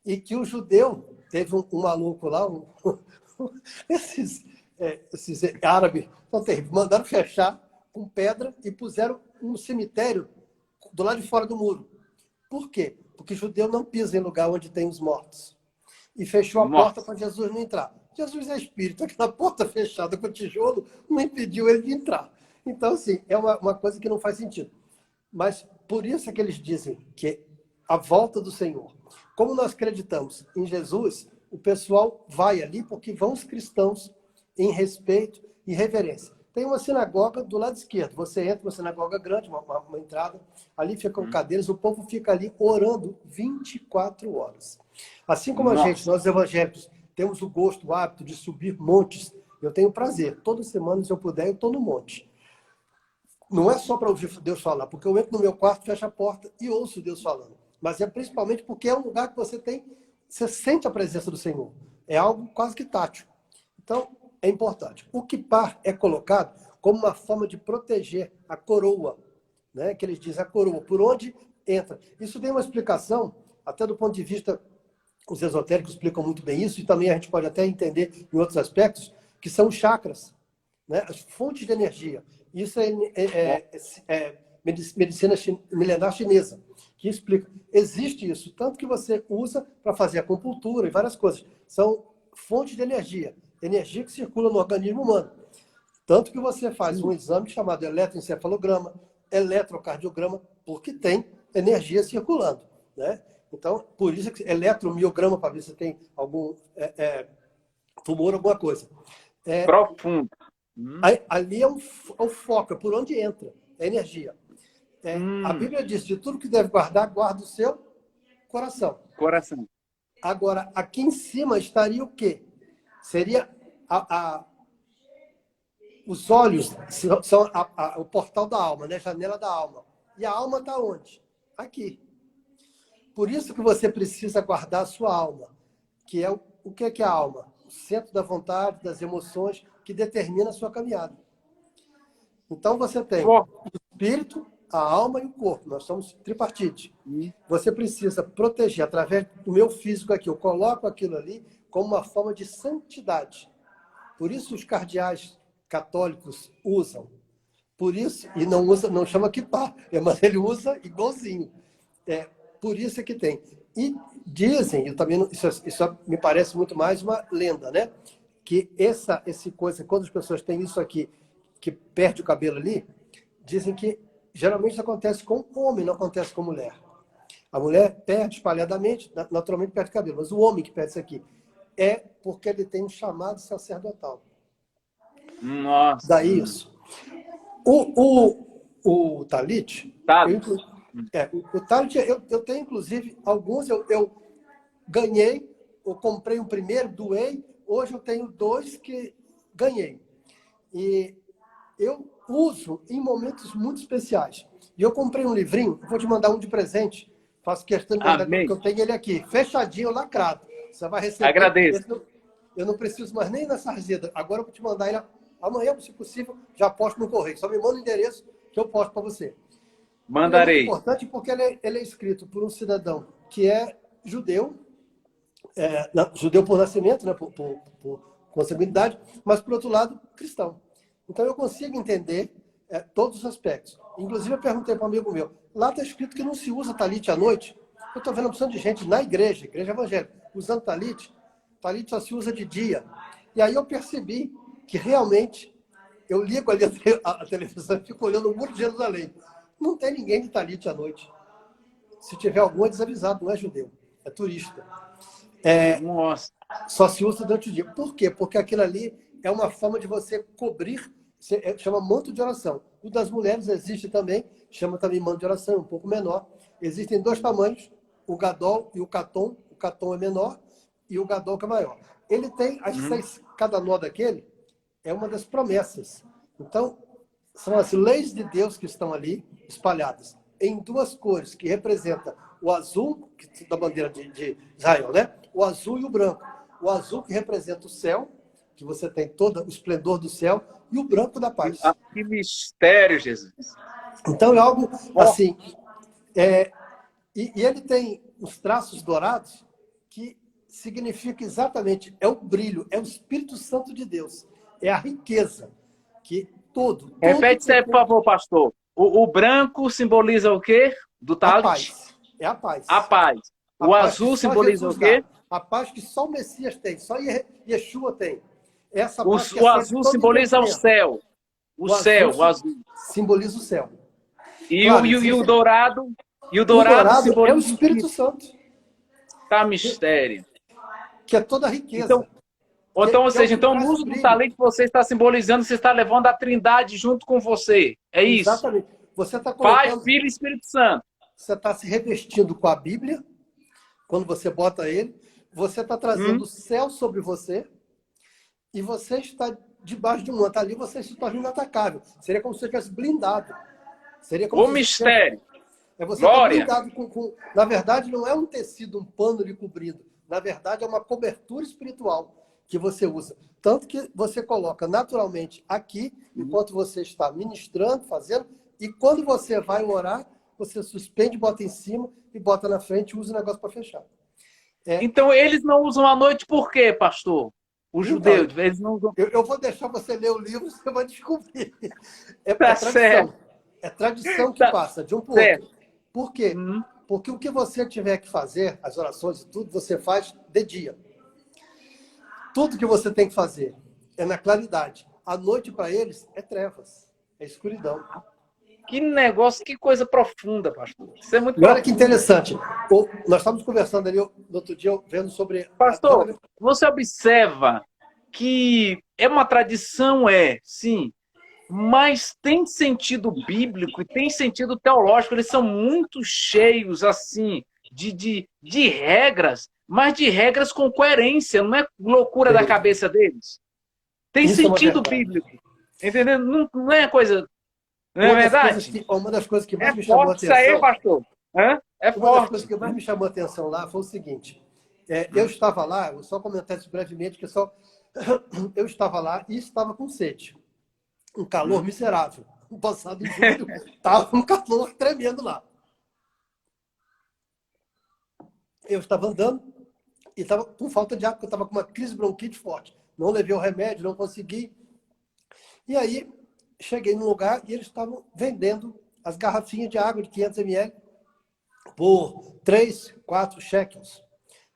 S2: E que o judeu, teve um maluco lá, esses árabes, mandaram fechar com pedra e puseram um cemitério do lado de fora do muro. Por quê? Porque judeu não pisa em lugar onde tem os mortos. E fechou a porta para Jesus não entrar. Jesus é espírito, aquela porta fechada com tijolo não impediu ele de entrar. Então, assim, é uma coisa que não faz sentido. Mas por isso é que eles dizem que a volta do Senhor. Como nós acreditamos em Jesus, o pessoal vai ali porque vão os cristãos em respeito e reverência. Tem uma sinagoga do lado esquerdo. Você entra numa sinagoga grande, uma entrada, ali ficam cadeiras, o povo fica ali orando 24 horas. Assim como a gente, nós evangélicos, temos o gosto, o hábito de subir montes, eu tenho prazer. Toda semana, se eu puder, eu estou no monte. Não é só para ouvir Deus falar, porque eu entro no meu quarto, fecho a porta e ouço Deus falando. Mas é principalmente porque é um lugar que você sente a presença do Senhor. É algo quase que tátil. Então, é importante. O kippah é colocado como uma forma de proteger a coroa, né? Que eles dizem a coroa, por onde entra. Isso tem uma explicação, até do ponto de vista, os esotéricos explicam muito bem isso, e também a gente pode até entender em outros aspectos, que são os chakras, né? As fontes de energia. Isso é medicina milenar chinesa, que explica. Existe isso, tanto que você usa para fazer acupuntura e várias coisas. São fontes de energia que circula no organismo humano. Tanto que você faz um exame chamado eletroencefalograma, eletrocardiograma, porque tem energia circulando, né? Então, por isso que eletromiograma, para ver se tem algum tumor, alguma coisa.
S3: Profundo.
S2: Ali é o foco, é por onde entra, é energia. A Bíblia diz, de tudo que deve guardar, guarda o seu coração.
S3: Coração.
S2: Agora, aqui em cima estaria o quê? Seria os olhos, são o portal da alma, né? Janela da alma. E a alma está onde? Aqui. Por isso que você precisa guardar a sua alma, que é o que é a alma? O centro da vontade, das emoções, que determina a sua caminhada. Então você tem o espírito, a alma e o corpo. Nós somos tripartite. Você precisa proteger através do meu físico aqui. Eu coloco aquilo ali como uma forma de santidade. Por isso os cardeais católicos usam. Por isso, e não chama kippah, mas ele usa igualzinho. Por isso é que tem. E dizem, eu também isso me parece muito mais uma lenda, né? Que esse coisa, quando as pessoas têm isso aqui, que perde o cabelo ali, dizem que geralmente isso acontece com homem, não acontece com mulher. A mulher perde espalhadamente, naturalmente perde o cabelo, mas o homem que perde isso aqui é porque ele tem um chamado sacerdotal.
S3: Nossa.
S2: Daí isso. O talit, o talit, eu tenho inclusive alguns, eu ganhei, eu comprei o primeiro, doei, hoje eu tenho 2 que ganhei. E eu uso em momentos muito especiais. E eu comprei um livrinho, vou te mandar um de presente, faço questão de mandar, porque eu tenho ele aqui, fechadinho, lacrado. Você vai receber.
S3: Agradeço.
S2: Eu não preciso mais nem nessa arzeda. Agora eu vou te mandar ele amanhã, se possível, já posto no correio. Só me manda o endereço que eu posto para você.
S3: Mandarei.
S2: É muito importante porque ele é escrito por um cidadão que é judeu, judeu por nascimento, né, por consanguinidade, mas, por outro lado, cristão. Então, eu consigo entender todos os aspectos. Inclusive, eu perguntei para um amigo meu, lá está escrito que não se usa talit à noite. Eu estou vendo uma opção de gente na igreja evangélica, usando talit. Talit só se usa de dia. E aí eu percebi que realmente eu ligo ali a televisão e fico olhando o muro de Jerusalém. Não tem ninguém de talit à noite. Se tiver algum, é desavisado, não é judeu, é turista.
S3: Nossa.
S2: Só se usa durante o dia. Por quê? Porque aquilo ali é uma forma de você cobrir, chama manto de oração. O das mulheres existe também, chama também manto de oração, um pouco menor. Existem 2 tamanhos, o gadol e o caton. O caton é menor e o gadol que é maior. Ele tem as 6, cada nó daquele é uma das promessas. Então, são as leis de Deus que estão ali espalhadas em 2 cores, que representam o azul, da bandeira de Israel, né? O azul e o branco. O azul que representa o céu, que você tem todo o esplendor do céu, e o branco da paz.
S3: Que mistério, Jesus.
S2: Então é algo assim. E ele tem os traços dourados que significa exatamente, é o brilho, é o Espírito Santo de Deus, é a riqueza que todo
S3: Repete isso aí, por favor, pastor. O branco simboliza o quê? Do talit?
S2: A paz. É a paz.
S3: A paz. O azul simboliza o quê?
S2: A paz que só o Messias tem, só Yeshua tem. Essa paz
S3: o azul simboliza o céu. O azul.
S2: Simboliza o céu.
S3: E o dourado? E o dourado simboliza
S2: é o Espírito Santo.
S3: Tá mistério.
S2: Que é toda a riqueza.
S3: Então, Ou então, ou
S2: que é o
S3: seja,
S2: que
S3: então
S2: traz
S3: no
S2: o
S3: uso do
S2: brilho.
S3: talento que você está simbolizando, você está levando a Trindade junto com você. É isso.
S2: Exatamente. Você está
S3: Pai,
S2: colocando,
S3: Filho e Espírito Santo.
S2: você está se revestindo com a Bíblia, quando você bota ele, você está trazendo o céu sobre você e você está debaixo de um manto. Ali você se torna inatacável. Seria como se você estivesse blindado. Seria como
S3: O
S2: se você
S3: mistério.
S2: você está
S3: Glória.
S2: blindado Na verdade, não é um tecido, um pano lhe cobrindo. Na verdade, é uma cobertura espiritual que você usa. Tanto que você coloca naturalmente aqui, enquanto você está ministrando, fazendo, e quando você vai orar, você suspende, bota em cima e bota na frente e usa o negócio para fechar.
S3: Então, eles não usam à noite por quê, pastor? Os
S2: Então,
S3: judeus, eles não usam.
S2: eu vou deixar você ler o livro, você vai descobrir. É
S3: Tá
S2: tradição.
S3: certo.
S2: É tradição que
S3: Tá
S2: passa de um para o
S3: certo.
S2: outro. Por quê? Porque o que você tiver que fazer, as orações e tudo, você faz de dia. Tudo que você tem que fazer é na claridade. A noite para eles é trevas, é escuridão.
S3: Que negócio, que coisa profunda, pastor. Isso é muito
S2: E olha que
S3: profundo.
S2: interessante. Nós estávamos conversando ali no outro dia, vendo sobre...
S3: Pastor, você observa que é uma tradição, sim, mas tem sentido bíblico e tem sentido teológico. Eles são muito cheios, assim, de regras, mas de regras com coerência. Não é loucura da cabeça deles. Tem
S2: Isso é uma
S3: sentido
S2: verdade.
S3: bíblico. Entendeu? Não é coisa... Não é verdade?
S2: Uma das coisas que mais
S3: É
S2: me chamou a
S3: forte isso aí,
S2: atenção...
S3: pastor. Hã? É
S2: Uma das coisas
S3: forte.
S2: que mais me chamou a atenção lá foi o seguinte. Eu estava lá, vou só comentar isso brevemente, que eu estava lá e estava com sede. Um calor miserável. No passado em julho, estava um calor tremendo lá. Eu estava andando e estava com falta de ar, porque eu estava com uma crise de bronquite forte. Não levei o remédio, não consegui. E aí, cheguei num lugar e eles estavam vendendo as garrafinhas de água de 500 ml por 3, 4 shekels.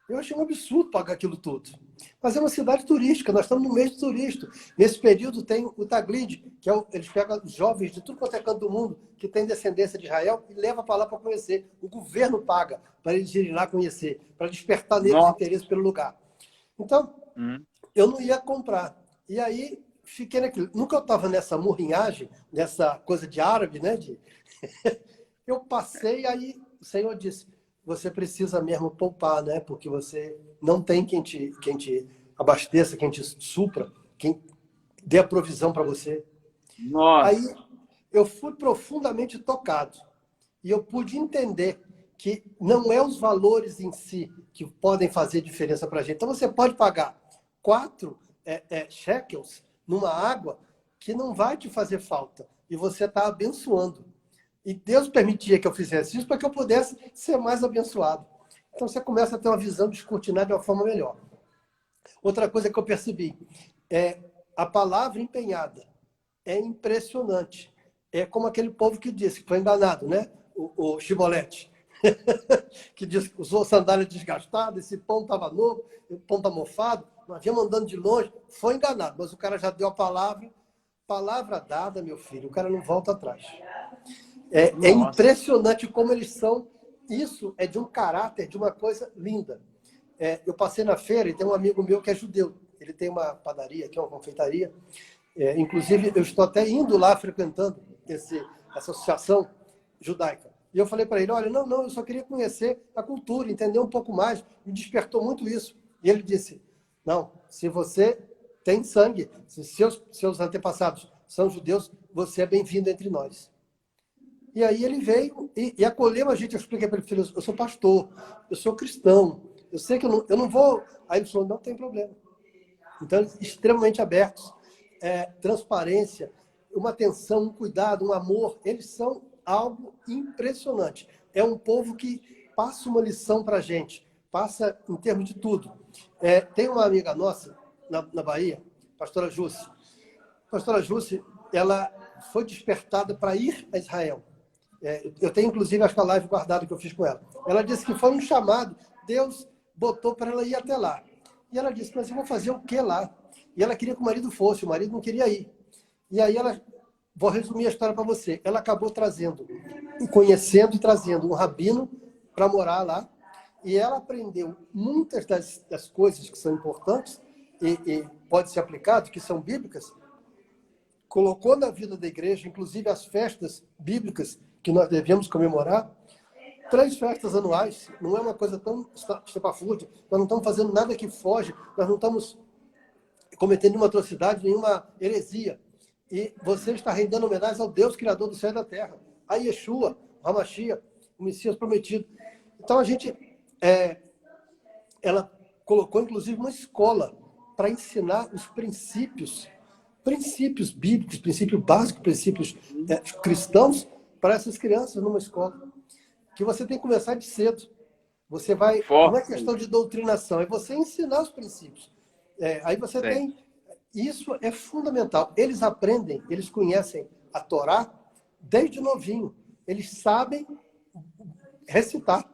S2: Eu achei um absurdo pagar aquilo tudo. Mas é uma cidade turística, nós estamos no mês de turista. Nesse período tem o Taglid, que eles pegam os jovens de tudo quanto é canto do mundo, que tem descendência de Israel, e leva para lá para conhecer. O governo paga para eles irem lá conhecer, para despertar neles interesse pelo lugar. Então, eu não ia comprar. E aí, fiquei naquilo. Nunca eu estava nessa murrinhagem, nessa coisa de árabe, né? Eu passei, aí o Senhor disse, você precisa mesmo poupar, né? Porque você não tem quem te abasteça, quem te supra, quem dê a provisão para você.
S3: Nossa.
S2: Aí eu fui profundamente tocado. E eu pude entender que não é os valores em si que podem fazer diferença para a gente. Então você pode pagar 4 shekels numa água que não vai te fazer falta. E você está abençoando. E Deus permitia que eu fizesse isso para que eu pudesse ser mais abençoado. Então você começa a ter uma visão descortinada de uma forma melhor. Outra coisa que eu percebi é a palavra empenhada. É impressionante. É como aquele povo que disse que foi enganado, né? O Chibolete. Que disse que usou sandália desgastada, esse pão estava novo, o pão está mofado, nós viemos andando de longe, foi enganado, mas o cara já deu a palavra dada, meu filho, o cara não volta atrás. É impressionante como eles são. Isso é de um caráter, de uma coisa linda. Eu passei na feira e tem um amigo meu que é judeu. Ele tem uma padaria, que é uma confeitaria. Inclusive, eu estou até indo lá frequentando essa associação judaica. E eu falei para ele, olha, não, eu só queria conhecer a cultura, entender um pouco mais. Me despertou muito isso. E ele disse, não, se você tem sangue, se seus antepassados são judeus, você é bem-vindo entre nós. E aí ele veio e acolheu a gente. Eu expliquei para ele, filho, eu sou pastor, eu sou cristão, eu sei que eu não vou... Aí ele falou, não tem problema. Então, extremamente abertos, transparência, uma atenção, um cuidado, um amor, eles são algo impressionante. É um povo que passa uma lição para a gente, passa em termos de tudo. Tem uma amiga nossa, na Bahia, pastora Jussi. Pastora Jussi, ela foi despertada para ir a Israel. Eu tenho, inclusive, acho que a live guardada que eu fiz com ela. Ela disse que foi um chamado, Deus botou para ela ir até lá. E ela disse, mas eu vou fazer o que lá? E ela queria que o marido fosse, o marido não queria ir. E aí vou resumir a história para você. Ela acabou conhecendo e trazendo um rabino para morar lá. E ela aprendeu muitas das coisas que são importantes e pode ser aplicado, que são bíblicas, colocou na vida da igreja, inclusive as festas bíblicas que nós devemos comemorar, 3 festas anuais, não é uma coisa tão estapafúrdia, nós não estamos fazendo nada que foge, nós não estamos cometendo nenhuma atrocidade, nenhuma heresia. E você está rendendo homenagem ao Deus Criador do céu e da terra, a Yeshua, a Mashiach, o Messias prometido. Então a gente, ela colocou inclusive uma escola para ensinar os princípios bíblicos, princípios básicos, princípios cristãos para essas crianças numa escola. Que você tem que começar de cedo. Você vai. Não é questão de doutrinação, é você ensinar os princípios. Aí você tem. Isso é fundamental. Eles aprendem, eles conhecem a Torá desde novinho. Eles sabem recitar.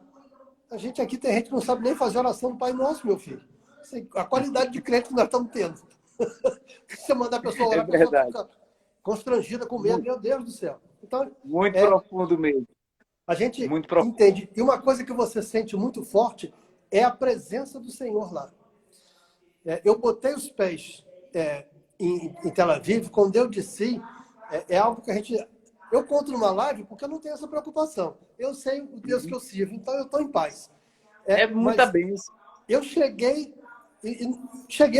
S2: A gente aqui tem gente que não sabe nem fazer oração do Pai Nosso, meu filho. A qualidade de crente que nós estamos tendo. Você mandar a pessoa orar, a pessoa fica constrangida com medo, meu Deus do céu. Então,
S3: muito profundo mesmo.
S2: A gente entende. E uma coisa que você sente muito forte é a presença do Senhor lá. Eu botei os pés em Tel Aviv, quando eu desci, é algo que a gente... Eu conto numa live porque eu não tenho essa preocupação. Eu sei o Deus que eu sirvo, então eu estou em paz.
S3: Muita bênção.
S2: Eu cheguei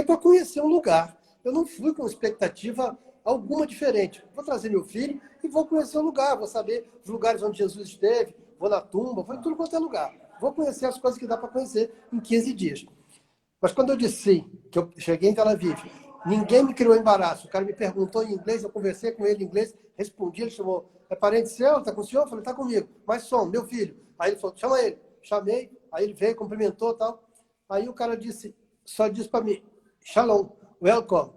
S2: para conhecer um lugar. Eu não fui com expectativa alguma diferente. Vou trazer meu filho e vou conhecer o lugar, vou saber os lugares onde Jesus esteve, vou na tumba, vou em tudo quanto é lugar. Vou conhecer as coisas que dá para conhecer em 15 dias. Mas quando eu disse que eu cheguei em Tel Aviv, ninguém me criou embaraço. O cara me perguntou em inglês, eu conversei com ele em inglês, respondi, ele chamou, é parente seu? Está com o senhor? Eu falei, está comigo. Mas som, meu filho. Aí ele falou, chama ele. Chamei, aí ele veio, cumprimentou e tal. Aí o cara só disse para mim, Shalom, welcome.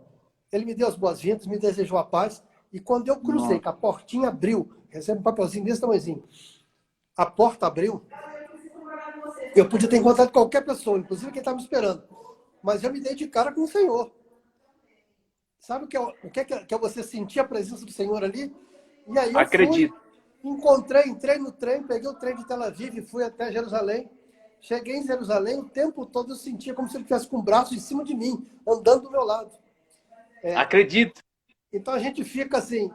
S2: Ele me deu as boas-vindas, me desejou a paz. E quando eu cruzei, que a portinha abriu, recebe um papelzinho desse tamanhozinho, a porta abriu, eu podia ter encontrado qualquer pessoa, inclusive quem estava me esperando. Mas eu me dei de cara com o Senhor. Sabe o que é você sentir a presença do Senhor ali? E aí eu
S3: acredito.
S2: Entrei no trem, peguei o trem de Tel Aviv e fui até Jerusalém. Cheguei em Jerusalém, o tempo todo eu sentia como se ele estivesse com o braço em cima de mim, andando do meu lado.
S3: Acredito.
S2: Então a gente fica assim,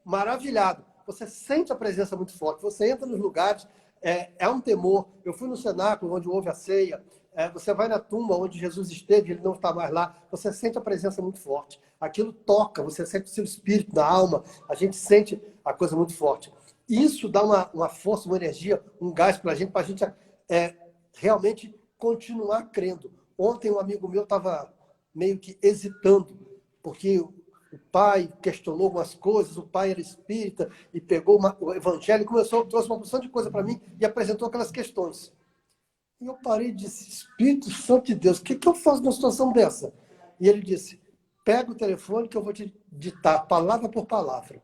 S2: maravilhado. Você sente a presença muito forte. Você entra nos lugares, é um temor. Eu fui no cenáculo, onde houve a ceia. Você vai na tumba onde Jesus esteve, ele não está mais lá. Você sente a presença muito forte. Aquilo toca, você sente o seu espírito na alma. A gente sente a coisa muito forte. Isso dá uma força, uma energia, um gás para a gente realmente continuar crendo. Ontem um amigo meu estava meio que hesitando, porque o pai questionou algumas coisas, o pai era espírita e pegou o evangelho e trouxe uma porção de coisa para mim e apresentou aquelas questões. E eu parei e disse, Espírito Santo de Deus, o que eu faço numa situação dessa? E ele disse, pega o telefone que eu vou te ditar palavra por palavra.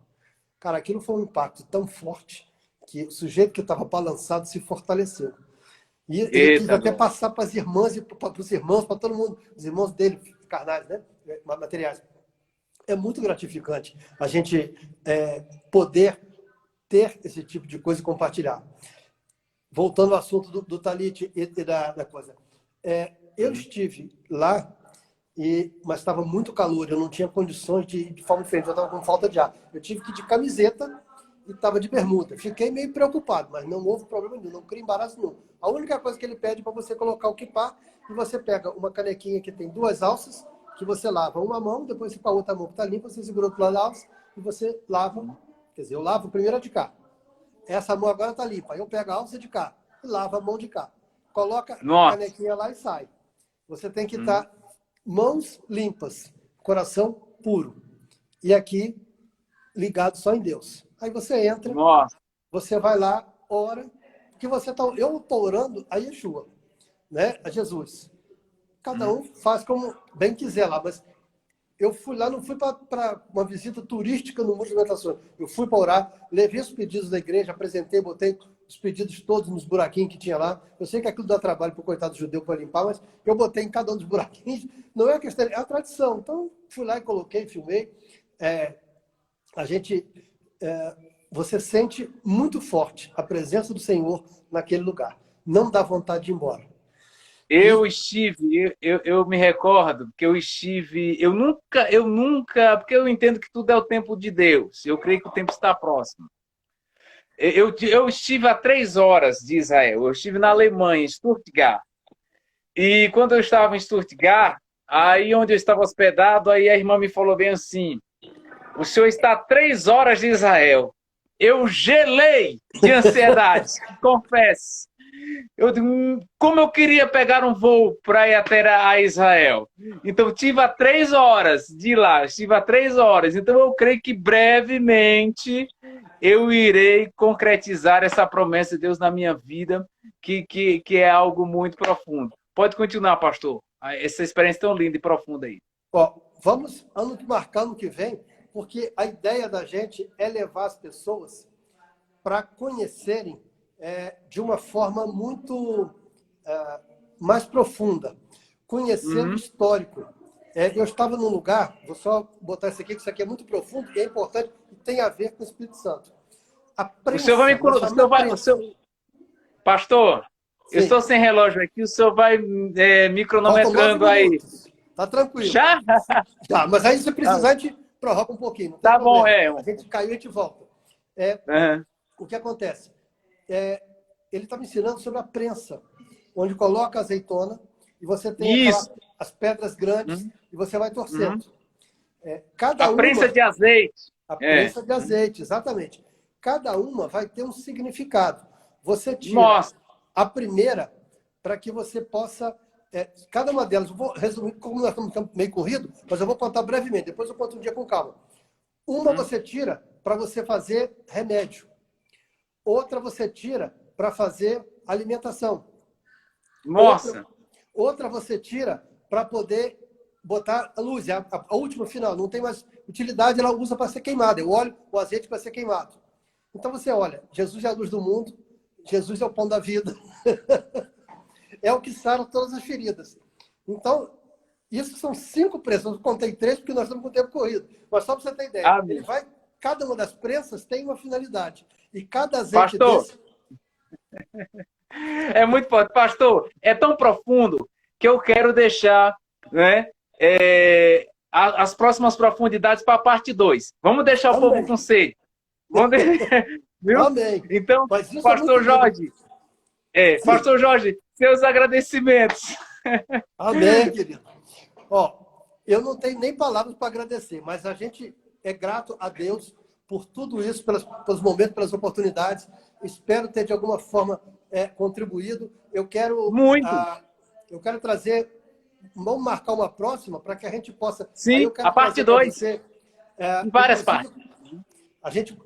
S2: Cara, aquilo foi um impacto tão forte que o sujeito que estava balançado se fortaleceu. E ele quis até passar para as irmãs, para os irmãos, para todo mundo, os irmãos dele, carnais, né? Materiais. É muito gratificante a gente poder ter esse tipo de coisa e compartilhar. Voltando ao assunto do Talit e da coisa. Eu estive lá, mas estava muito calor, eu não tinha condições de forma diferente, eu estava com falta de ar. Eu tive que ir de camiseta e estava de bermuda. Fiquei meio preocupado, mas não houve problema nenhum, não queria embaraço nenhum. A única coisa que ele pede é para você colocar o kippah e você pega uma canequinha que tem 2 alças, que você lava uma mão, depois com a outra mão que está limpa, você segura o outro lado da alça e você lava. Quer dizer, eu lavo primeiro a de cá. Essa mão agora está limpa. Aí eu pego a alça de cá e lavo a mão de cá. Coloca a canequinha lá e sai. Você tem que estar mãos limpas, coração puro. E aqui, ligado só em Deus. Aí você entra, você vai lá, ora, que eu estou orando a Yeshua, né? A Jesus. Cada um faz como bem quiser lá, mas eu fui lá, não fui para uma visita turística no Muro de Lamentações. Eu fui para orar, levei os pedidos da igreja, apresentei, botei os pedidos todos nos buraquinhos que tinha lá. Eu sei que aquilo dá trabalho para o coitado judeu para limpar, mas eu botei em cada um dos buraquinhos. Não é a questão, é a tradição. Então, fui lá e coloquei, filmei. Você sente muito forte a presença do Senhor naquele lugar. Não dá vontade de ir embora.
S3: Eu me recordo que eu nunca, porque eu entendo que tudo é o tempo de Deus, eu creio que o tempo está próximo. Eu estive a 3 horas de Israel, eu estive na Alemanha, em Stuttgart, e quando eu estava em Stuttgart, aí onde eu estava hospedado, aí a irmã me falou bem assim, o senhor está a 3 horas de Israel. Eu gelei de ansiedade, confesso. Como eu queria pegar um voo para ir até a Israel. Então, estive a 3 horas de lá, estive a 3 horas. Então, eu creio que brevemente eu irei concretizar essa promessa de Deus na minha vida, que é algo muito profundo. Pode continuar, pastor. Essa experiência tão linda e profunda aí.
S2: Ó, vamos marcar ano que vem, porque a ideia da gente é levar as pessoas para conhecerem de uma forma muito mais profunda, conhecer o histórico. Eu estava num lugar, vou só botar isso aqui, que isso aqui é muito profundo e é importante e tem a ver com o Espírito Santo. A prensa,
S3: Pastor, sim. Eu estou sem relógio aqui, o senhor vai me cronometrando aí.
S2: Tá tranquilo.
S3: Já?
S2: Já, mas aí se precisar, a gente prorroga um pouquinho.
S3: Tá
S2: problema.
S3: Bom,
S2: A gente caiu e a gente volta. O que acontece? Ele está me ensinando sobre a prensa, onde coloca a azeitona e você tem as pedras grandes e você vai torcendo.
S3: A prensa de azeite.
S2: A prensa de azeite, exatamente. Cada uma vai ter um significado. Você tira a primeira para que você possa... cada uma delas, eu vou resumir, como nós estamos meio corrido, mas eu vou contar brevemente, depois eu conto um dia com calma. Uma você tira para você fazer remédio. Outra você tira para fazer alimentação.
S3: Nossa!
S2: Outra você tira para poder botar a luz. A última final, não tem mais utilidade, ela usa para ser queimada. O óleo, o azeite para ser queimado. Então você olha, Jesus é a luz do mundo, Jesus é o pão da vida. É o que sara todas as feridas. Então, isso são 5 prensas. Eu contei 3 porque nós estamos com o tempo corrido. Mas só para você ter ideia. Cada uma das prensas tem uma finalidade. E cada azeite desse...
S3: É muito forte. Pastor, é tão profundo que eu quero deixar as próximas profundidades para a parte 2. Vamos deixar o povo com sede. Viu?
S2: Amém.
S3: Então, pastor Jorge... Pastor Jorge, seus agradecimentos.
S2: Amém, querido. Eu não tenho nem palavras para agradecer, mas a gente é grato a Deus por tudo isso, pelos momentos, pelas oportunidades. Espero ter, de alguma forma, contribuído. Eu quero trazer... Vamos marcar uma próxima para que a gente possa...
S3: Sim, a parte 2. Em várias partes.
S2: A gente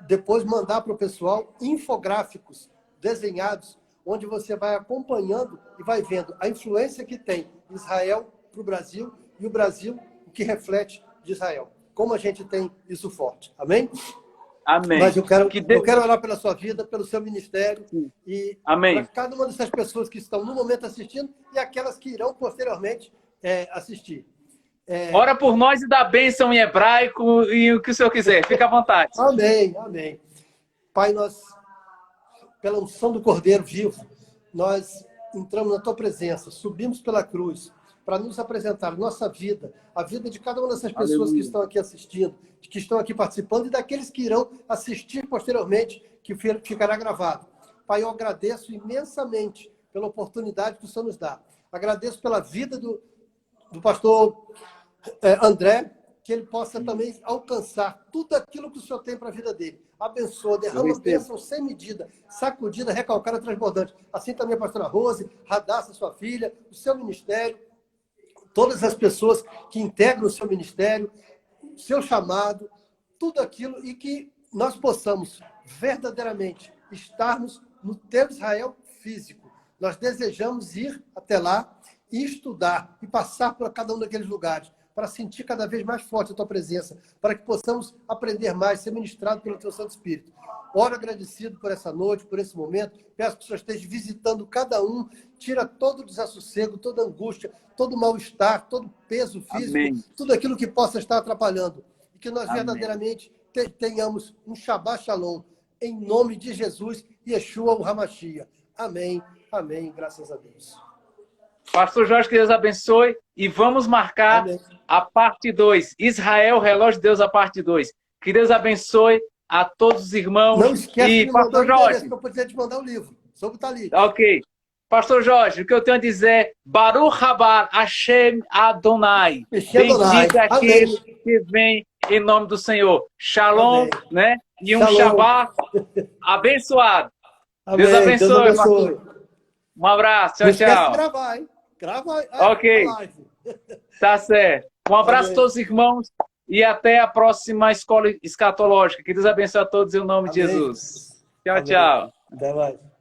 S2: depois mandar para o pessoal infográficos desenhados, onde você vai acompanhando e vai vendo a influência que tem Israel para o Brasil e o Brasil o que reflete de Israel. Como a gente tem isso forte. Amém?
S3: Amém.
S2: Mas eu quero orar pela sua vida, pelo seu ministério. Sim. E para cada uma dessas pessoas que estão no momento assistindo e aquelas que irão posteriormente assistir.
S3: Ora por nós e dá bênção em hebraico e o que o senhor quiser. Fica à vontade.
S2: Amém, amém. Pai, nós... Pela unção do Cordeiro vivo, nós entramos na tua presença, subimos pela cruz para nos apresentar nossa vida, a vida de cada uma dessas pessoas que estão aqui assistindo, que estão aqui participando e daqueles que irão assistir posteriormente, que ficará gravado. Pai, eu agradeço imensamente pela oportunidade que o Senhor nos dá. Agradeço pela vida do pastor André, que ele possa também alcançar tudo aquilo que o Senhor tem para a vida dele. Abençoa, derrama bênção sem medida, sacudida, recalcada, transbordante. Assim também a pastora Rose, Radassa, sua filha, o seu ministério, todas as pessoas que integram o seu ministério, o seu chamado, tudo aquilo, e que nós possamos verdadeiramente estarmos no teu Israel físico. Nós desejamos ir até lá e estudar e passar por cada um daqueles lugares, para sentir cada vez mais forte a tua presença, para que possamos aprender mais, ser ministrado pelo teu Santo Espírito. Oro agradecido por essa noite, por esse momento. Peço que o Senhor esteja visitando cada um, tira todo o desassossego, toda a angústia, todo o mal-estar, todo o peso físico, Amém. Tudo aquilo que possa estar atrapalhando. E que nós verdadeiramente tenhamos um Shabbat Shalom, em nome de Jesus, Yeshua o Hamashia. Amém, amém, graças a Deus.
S3: Pastor Jorge, que Deus abençoe. E vamos marcar
S2: Amém.
S3: a parte 2. Israel, Relógio de Deus, a parte 2. Que Deus abençoe a todos os irmãos.
S2: Não esquece
S3: E,
S2: de me mandar
S3: Pastor
S2: o endereço,
S3: Jorge.
S2: que eu podia te mandar o livro. Sobre o Talit.
S3: Ok. Pastor Jorge, o que eu tenho a dizer é Baruch Haba Hashem Adonai. Bendito é aquele que vem em nome do Senhor. Shalom,
S2: Amém.
S3: né? E um
S2: Shalom.
S3: Shabbat abençoado.
S2: Amém.
S3: Deus abençoe,
S2: Deus abençoe.
S3: pastor. Um abraço.
S2: Não
S3: Tchau,
S2: esquece de
S3: tchau.
S2: gravar, hein? Grava a
S3: Ok.
S2: live.
S3: Tá certo. Um abraço
S2: Amém.
S3: a todos os irmãos e até a próxima escola escatológica. Que Deus abençoe a todos em nome de
S2: Amém.
S3: Jesus. Tchau,
S2: Amém.
S3: tchau.
S2: Até mais.